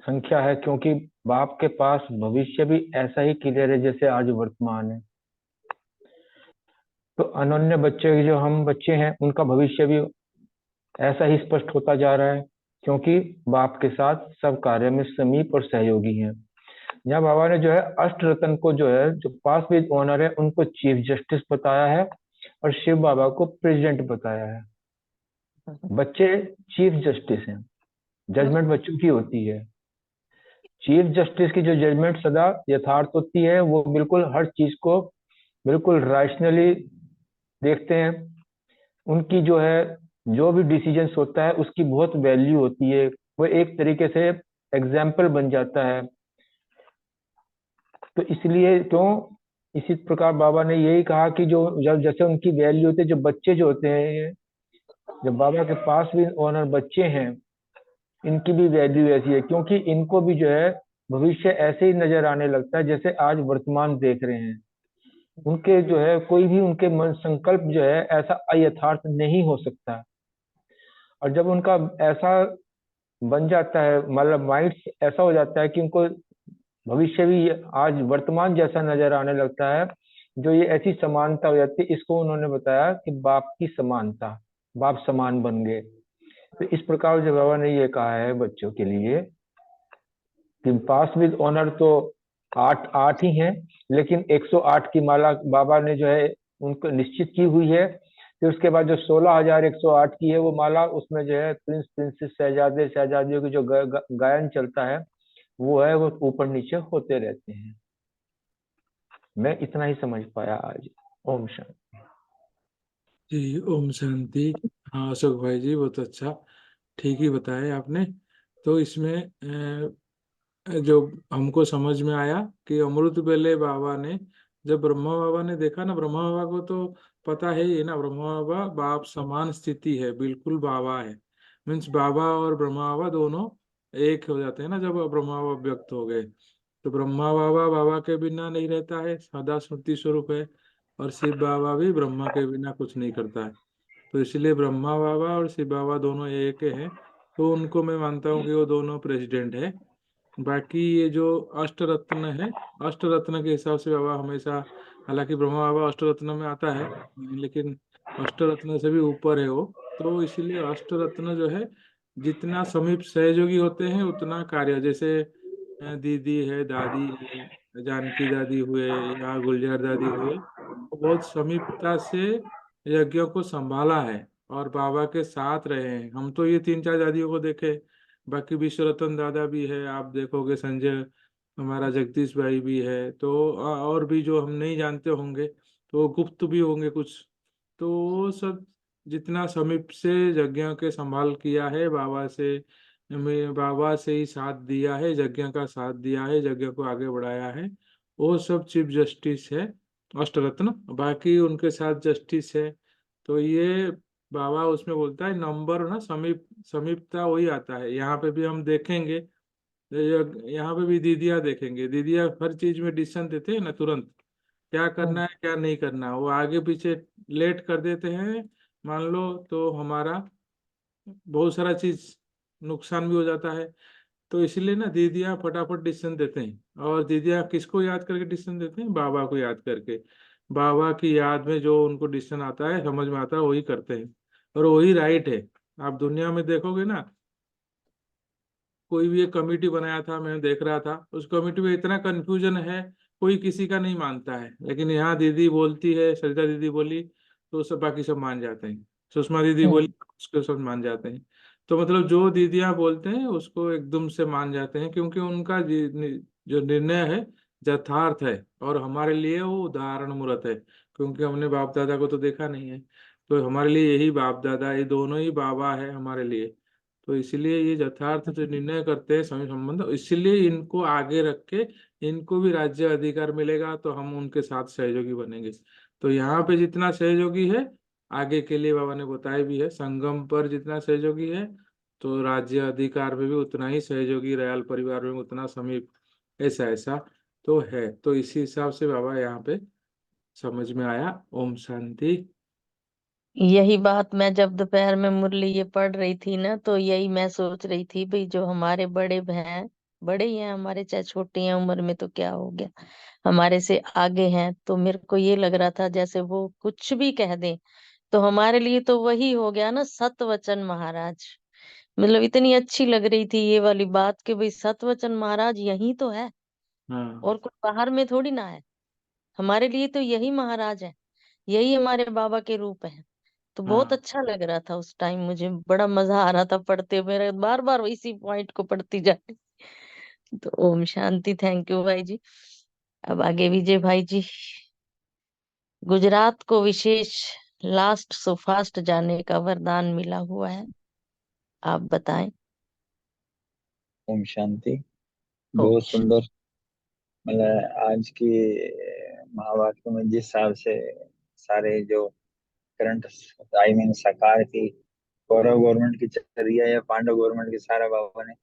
संख्या है, क्योंकि बाप के पास भविष्य भी ऐसा ही क्लियर है जैसे आज वर्तमान है। तो अनन्य बच्चे जो हम बच्चे हैं, उनका भविष्य भी ऐसा ही स्पष्ट होता जा रहा है, क्योंकि बाप के साथ सब कार्य में समीप और सहयोगी हैं। यहाँ बाबा ने जो है अष्ट रतन को जो है, जो पास विद ऑनर है, उनको चीफ जस्टिस बताया है और शिव बाबा को प्रेसिडेंट बताया है। बच्चे चीफ जस्टिस हैं, जजमेंट बच्चों की होती है। चीफ जस्टिस की जो जजमेंट सदा यथार्थ होती है, वो बिल्कुल हर चीज को बिल्कुल रैशनली देखते हैं। उनकी जो है जो भी डिसीजंस होता है उसकी बहुत वैल्यू होती है, वो एक तरीके से एग्जाम्पल बन जाता है। तो इसलिए इसी प्रकार बाबा ने यही कहा कि जो जब जैसे उनकी वैल्यू होती है, जो बच्चे जो होते हैं, जब बाबा के पास भी ऑनर बच्चे हैं, इनकी भी वैल्यू ऐसी है, क्योंकि इनको भी जो है भविष्य ऐसे ही नजर आने लगता है जैसे आज वर्तमान देख रहे हैं। उनके जो है कोई भी उनके मन संकल्प जो है ऐसा अयथार्थ नहीं हो सकता। और जब उनका ऐसा बन जाता है, मतलब माइंड ऐसा हो जाता है कि उनको भविष्य भी आज वर्तमान जैसा नजर आने लगता है, जो ये ऐसी समानता हो जाती है, इसको उन्होंने बताया कि बाप की समानता, बाप समान बन गए। तो इस प्रकार जो बाबा ने ये कहा है बच्चों के लिए कि पास विद ऑनर तो 8 ही हैं, लेकिन 108 की माला बाबा ने जो है उनको निश्चित की हुई है। फिर उसके बाद जो 16,108 की है वो माला, उसमें जो है प्रिंस प्रिंसेस शहजादे शहजादियों की जो गायन चलता है वो है, वो ऊपर नीचे होते रहते हैं। मैं इतना ही समझ पाया आज। ओम शांति। जी ओम शांति। हाँ अशोक भाई जी, बहुत अच्छा, ठीक ही बताया आपने। तो इसमें जो हमको समझ में आया कि अमृत वेले बाबा ने, जब ब्रह्मा बाबा ने देखा ना, ब्रह्मा बाबा को तो पता है ही ना, ब्रह्मा बाबा बाप समान स्थिति है, बिल्कुल बाबा है। मीन्स बाबा और ब्रह्मा बाबा दोनों एक हो जाते हैं ना जब ब्रह्मा बाबा व्यक्त हो गए। तो ब्रह्मा बाबा बाबा के बिना नहीं रहता है, सदा स्मृति स्वरूप है। और शिव बाबा भी ब्रह्मा के बिना कुछ नहीं करता है। तो इसलिए ब्रह्मा बाबा और शिव बाबा दोनों एक हैं। तो उनको मैं मानता हूँ कि वो दोनों प्रेसिडेंट है। बाकी ये जो अष्ट रत्न है, अष्ट रत्न के हिसाब से बाबा हमेशा, हालांकि ब्रह्मा बाबा अष्ट रत्न में आता है, लेकिन अष्ट रत्न से भी ऊपर है वो। तो इसीलिए अष्ट रत्न जो है, जितना समीप सहयोगी होते हैं उतना कार्य, जैसे दीदी है, दादी है, जानकी दादी हुए या गुलजार दादी हुए, वो बहुत समीपता से यज्ञों को संभाला है और बाबा के साथ रहे हैं। हम तो ये तीन चार दादियों को देखे, बाकी विश्व रतन दादा भी है, आप देखोगे संजय, हमारा जगदीश भाई भी है, तो और भी जो हम नहीं जानते होंगे, तो वो गुप्त भी होंगे कुछ। तो वो सब जितना समीप से यज्ञ के संभाल किया है बाबा से, में बाबा से ही साथ दिया है, यज्ञ का साथ दिया है, यज्ञ को आगे बढ़ाया है, वो सब चीफ जस्टिस है, अष्टरत्न। बाकी उनके साथ जस्टिस है। तो ये बाबा उसमें बोलता है नंबर ना, समीपता वही आता है। यहाँ पे भी हम देखेंगे, यहाँ पे भी दीदियाँ देखेंगे, दीदियाँ हर चीज में डिसीजन देते हैं ना तुरंत, क्या करना है क्या नहीं करना, वो आगे पीछे लेट कर देते हैं मान लो, तो हमारा बहुत सारा चीज नुकसान भी हो जाता है। तो इसलिए ना दीदियाँ फटाफट डिसीजन देते हैं, और दीदियाँ किसको याद करके डिसीजन देते हैं, बाबा को याद करके। बाबा की याद में जो उनको डिसीजन आता है, समझ में आता है, वही करते हैं, और वही राइट है। आप दुनिया में देखोगे ना, कोई भी एक कमेटी बनाया था, मैं देख रहा था, उस कमेटी में इतना कंफ्यूजन है, कोई किसी का नहीं मानता है, लेकिन यहाँ दीदी बोलती है, सरिता दीदी बोली तो सब, बाकी सब मान जाते हैं, सुषमा दीदी बोली उसको सब मान जाते हैं। तो मतलब जो दीदियाँ बोलते हैं उसको एकदम से मान जाते हैं, क्योंकि उनका जो निर्णय है यथार्थ है, और हमारे लिए वो उदाहरण मूर्त है, क्योंकि हमने बाप दादा को तो देखा नहीं है। तो हमारे लिए यही बाप दादा, ये दोनों ही बाबा है हमारे लिए। तो इसलिए ये यथार्थ जो निर्णय करते हैं स्वामी संबंध, इसलिए इनको आगे रख के इनको भी राज्य अधिकार मिलेगा, तो हम उनके साथ सहयोगी बनेंगे। तो यहाँ पे जितना सहयोगी है, आगे के लिए बाबा ने बताया भी है, संगम पर जितना सहयोगी है, तो राज्य अधिकार में भी उतना ही सहयोगी, रयाल परिवार में उतना समीप, ऐसा ऐसा तो है। तो इसी हिसाब से बाबा यहाँ पे समझ में आया। ओम शांति। यही बात मैं जब दोपहर में मुरली ये पढ़ रही थी ना, तो यही मैं सोच रही थी भाई, जो हमारे बड़े बहन, बड़े ही हैं हमारे, चाहे छोटे हैं उम्र में तो क्या हो गया, हमारे से आगे हैं, तो मेरे को ये लग रहा था जैसे वो कुछ भी कह दें तो हमारे लिए तो वही हो गया ना, सतवचन महाराज। मतलब इतनी अच्छी लग रही थी ये वाली बात कि भाई सतवचन महाराज यही तो है, हाँ और कोई बाहर में थोड़ी ना है। हमारे लिए तो यही महाराज है, यही हमारे बाबा के रूप है। तो बहुत हाँ। अच्छा लग रहा था उस टाइम, मुझे बड़ा मजा आ रहा था पढ़ते, मेरे बार बार इसी पॉइंट को पढ़ती जा रही। तो ओम शांति, थैंक यू भाई जी। अब आगे विजय भाई जी। गुजरात को विशेष लास्ट सो फास्ट जाने का वरदान मिला हुआ है, आप बताएं। ओम शांति। ओम बहुत सुंदर। मतलब आज की महावाक्य में जिस हिसाब से सारे जो करंट, आई मीन सरकार की, कौरव गवर्नमेंट की चर्या या पांडव गवर्नमेंट की, सारा बाबा ने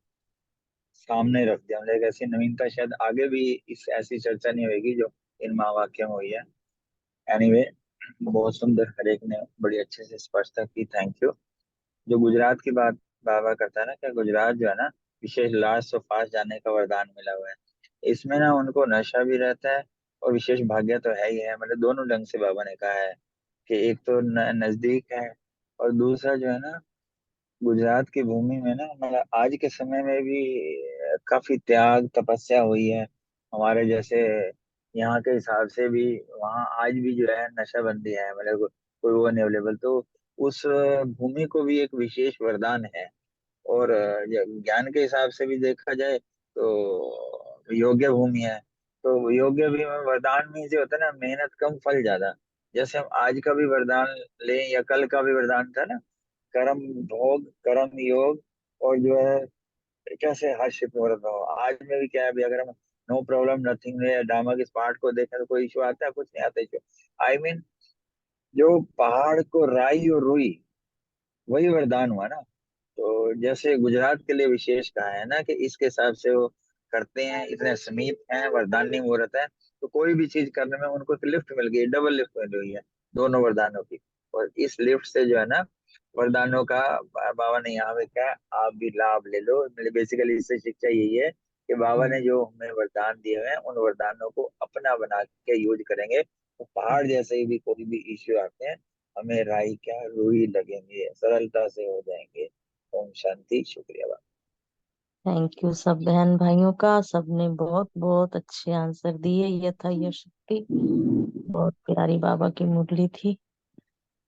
सामने रख दिया। मतलब एक ऐसी नवीनता शायद आगे भी इस ऐसी चर्चा नहीं होगी जो इन महावाक्यों में हुई है। एनीवे, बहुत सुंदर, हर एक ने बड़ी अच्छे से स्पष्टता की, थैंक यू। जो गुजरात की बात बाबा करता है ना, क्या गुजरात जो है ना, विशेष लास्ट और फास्ट जाने का वरदान मिला हुआ है। इसमें ना उनको नशा भी रहता है और विशेष भाग्य तो है ही है। मतलब दोनों ढंग से बाबा ने कहा है कि एक तो नजदीक है, और दूसरा जो है ना, गुजरात की भूमि में ना, मतलब आज के समय में भी काफी त्याग तपस्या हुई है। हमारे जैसे यहाँ के हिसाब से भी वहाँ आज भी जो है नशाबंदी है, मतलब कोई वो नहीं अवेलेबल। तो उस भूमि को भी एक विशेष वरदान है। और ज्ञान के हिसाब से भी देखा जाए तो योग्य भूमि है। तो योग्य भी में वरदान में जो होता है ना, मेहनत कम फल ज्यादा। जैसे हम आज का भी वरदान लें या कल का भी वरदान था ना, कर्म भोग, कर्म योग और जो है कैसे हर्षित मुहूर्त हो। आज में भी क्या है, अभी अगर हम नो प्रॉब्लम नथिंग है डामर इस पार्ट को देखें तो कोई इशू आता है? कुछ नहीं आता इशू। आई मीन जो पहाड़ को राई और रुई, वही वरदान हुआ ना। तो जैसे गुजरात के लिए विशेष कहा है ना कि इसके हिसाब से वो करते हैं, इतने समीप हैं, वरदानी मुहूर्त है, तो कोई भी चीज करने में उनको तो लिफ्ट मिल गई, डबल लिफ्ट मिल गई है दोनों वरदानों की। और इस लिफ्ट से जो है ना वरदानों का बाबा ने यहाँ पे क्या, आप भी लाभ ले लो। मतलब बेसिकली इससे शिक्षा यही है कि बाबा ने जो हमें वरदान दिए हुए हैं उन वरदानों को अपना बना के यूज करेंगे तो पहाड़ जैसे भी कोई भी इश्यू आते हैं हमें राई क्या रुई लगेंगे, सरलता से हो जाएंगे। ओम शांति। शुक्रिया बाबा। थैंक यू सब बहन भाइयों का, सबने बहुत बहुत अच्छे आंसर दिए। ये था ये शक्ति, बहुत प्यारी बाबा की मुरली थी।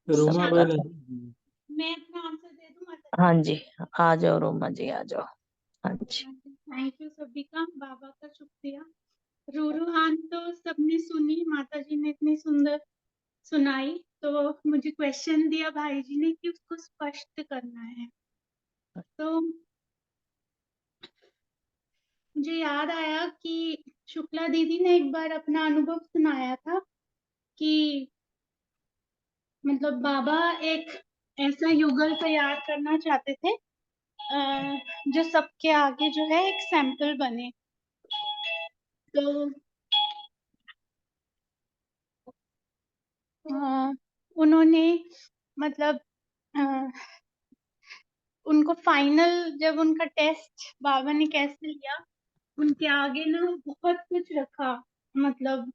रोमा सबका बहन, मैं अपना आंसर दे दूं माता हाँ जी, आ जाओ रोमा जी, आ जाओ। हाँ जी। जी? थैंक यू सभी का, बाबा का शुक्रिया। रूरूहान तो सबने सुनी, माता जी ने इतनी सुंदर सुनाई, तो मुझे क्वेश्चन दिया भाई जी ने कि उसको स्पष्ट करना है। तो मुझे याद आया कि शुक्ला दीदी ने एक बार अपना अनुभव सुनाया था कि मतलब बाबा एक ऐसा युगल तैयार करना चाहते थे जो सबके आगे जो है एक सैंपल बने। तो उन्होंने मतलब उनको फाइनल जब उनका टेस्ट बाबा ने कैसे लिया, उनके आगे ना बहुत कुछ रखा, मतलब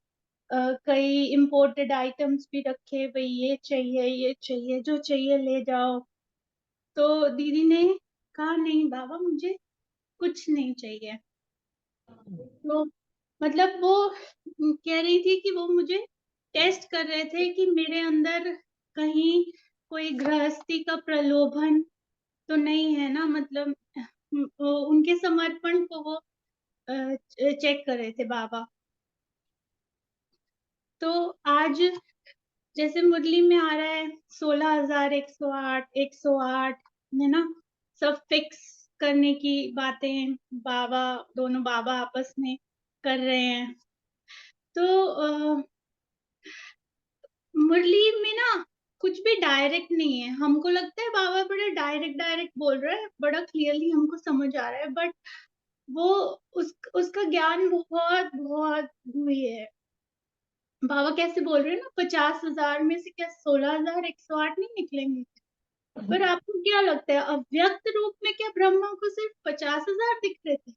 कई इम्पोर्टेड आइटम्स भी रखे, भाई ये चाहिए, जो चाहिए ले जाओ। तो दीदी ने कहा नहीं बाबा मुझे कुछ नहीं चाहिए। तो मतलब वो कह रही थी कि वो मुझे टेस्ट कर रहे थे कि मेरे अंदर कहीं कोई गृहस्थी का प्रलोभन तो नहीं है ना, मतलब उनके समर्पण को वो चेक कर रहे थे बाबा। तो आज जैसे मुरली में आ रहा है 16,108 108 है ना, सब फिक्स करने की बातें बाबा, दोनों बाबा आपस में कर रहे हैं। तो मुरली में ना कुछ भी डायरेक्ट नहीं है। हमको लगता है बाबा बड़े डायरेक्ट बोल रहे हैं, बड़ा क्लियरली हमको समझ आ रहा है, बट वो उसका ज्ञान बहुत बहुत हुई है। बाबा कैसे बोल रहे हैं ना, 50,000 में से क्या 16,108 नहीं निकलेंगे? पर आपको क्या लगता है अव्यक्त रूप में क्या ब्रह्मा को सिर्फ 50,000 दिख रहे थे?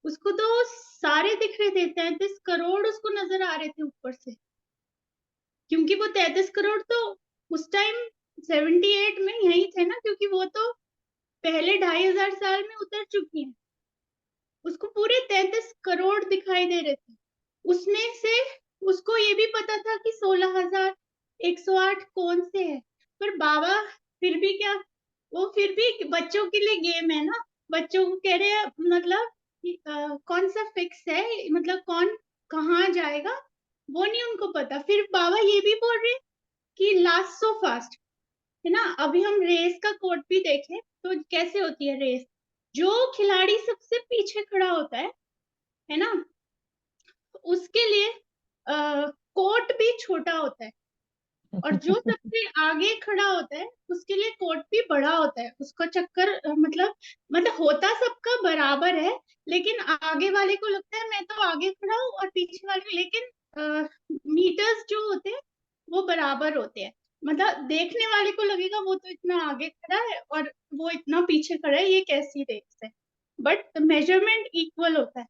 उसको तो सारे दिख रहे थे, 33 करोड़ उसको नजर आ रहे थे ऊपर से, क्योंकि वो 33 करोड़ तो उस टाइम 78 में यही थे ना, क्योंकि वो तो पहले 2,500 साल में उतर चुकी है। उसको पूरे 33 करोड़ दिखाई दे रहे थे। उसमें से उसको ये भी पता था कि 16,108 कौन से है। पर बाबा फिर भी क्या, वो फिर भी बच्चों के लिए गेम है ना, बच्चों को कह रहे हैं मतलब कौन सा फिक्स है, मतलब कौन कहाँ जाएगा वो नहीं उनको पता। फिर बाबा ये भी बोल रहे कि लास्ट सो फास्ट है ना। अभी हम रेस का कोड भी देखें तो कैसे होती है रेस, जो खिलाड़ी सबसे पीछे खड़ा होता है ना, उसके लिए कोट भी छोटा होता है, और जो सबसे आगे खड़ा होता है उसके लिए कोट भी बड़ा होता है। उसका चक्कर मतलब होता सबका बराबर है, लेकिन आगे वाले को लगता है मैं तो आगे खड़ा हूँ और पीछे वाले, लेकिन मीटर्स जो होते हैं वो बराबर होते हैं। मतलब देखने वाले को लगेगा वो तो इतना आगे खड़ा है और वो इतना पीछे खड़ा है, ये कैसी रेस है, बट मेजरमेंट इक्वल होता है।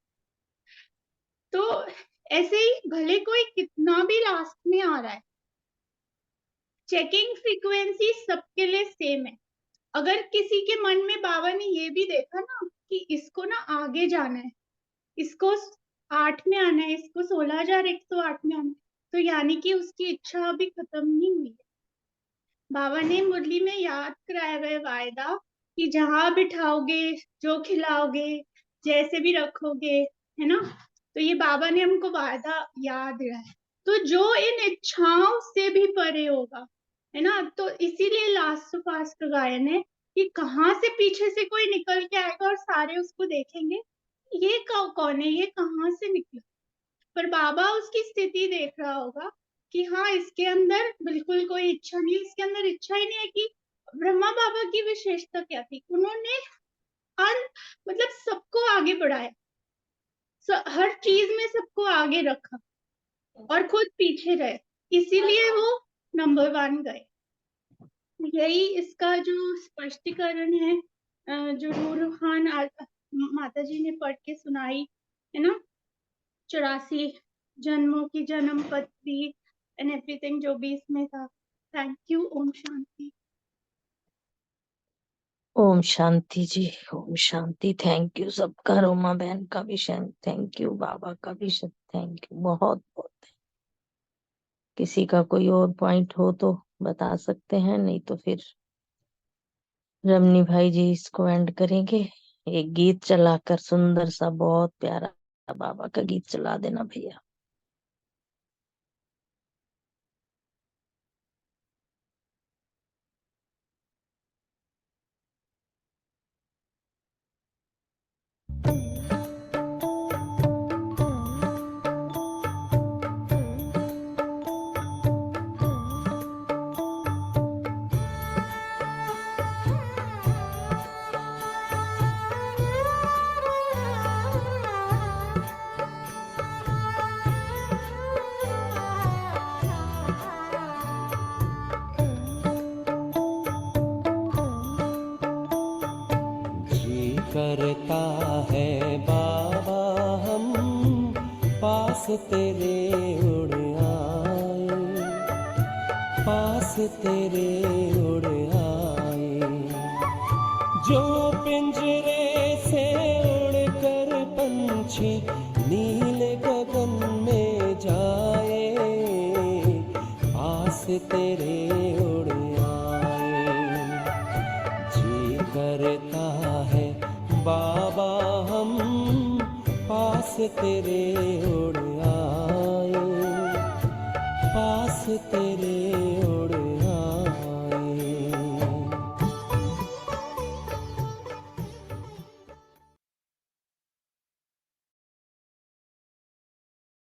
तो ऐसे ही भले कोई कितना भी लास्ट में आ रहा है, चेकिंग फ्रीक्वेंसी सबके लिए सेम है। अगर किसी के मन में बाबा ने ये भी देखा ना कि इसको ना आगे जाना है, इसको 8 में आना है, इसको 16,108 में आना है, तो यानी कि उसकी इच्छा अभी खत्म नहीं हुई है। बाबा ने मुरली में याद कराया गया वायदा कि जहां बिठाओगे, जो खिलाओगे, जैसे भी रखोगे, है ना, तो ये बाबा ने हमको वायदा याद दिलाया। तो जो इन इच्छाओं से भी परे होगा, है ना। तो इसीलिए लास्ट फास्ट का गायन है कि कहाँ से पीछे से कोई निकल के आएगा और सारे उसको देखेंगे, ये कौन है, ये कहाँ से निकला। पर बाबा उसकी स्थिति देख रहा होगा कि हाँ, इसके अंदर बिल्कुल कोई इच्छा नहीं, इसके अंदर इच्छा ही नहीं है। कि ब्रह्मा बाबा की विशेषता क्या थी, उन्होंने हर मतलब सबको आगे बढ़ाया, हर चीज में सबको आगे रखा और खुद पीछे रहे, इसीलिए वो नंबर 1 गए। यही इसका जो स्पष्टीकरण है, जो नूर खान माता जी ने पढ़ के सुनाई है ना, 84 जन्मों की जन्म पत्री एंड एवरीथिंग जो भी इसमें था। Thank you. ओम शांति। ओम शांति जी, ओम शांति। थैंक यू सबका, रोमा बहन का भी थैंक यू, बाबा का भी थैंक यू, बहुत बहुत। किसी का कोई और पॉइंट हो तो बता सकते हैं, नहीं तो फिर रमनी भाई जी इसको एंड करेंगे। एक गीत चलाकर, सुंदर सा बहुत प्यारा बाबा का गीत चला देना भैया। करता है बाबा हम पास तेरे उड़ आए, पास तेरे उड़ आए। जो पिंजरे से उड़कर पंछी नीले गगन में जाए, पास तेरे उड़ आए। जी करता है बाबा हम पास तेरे उड़ आए, पास तेरे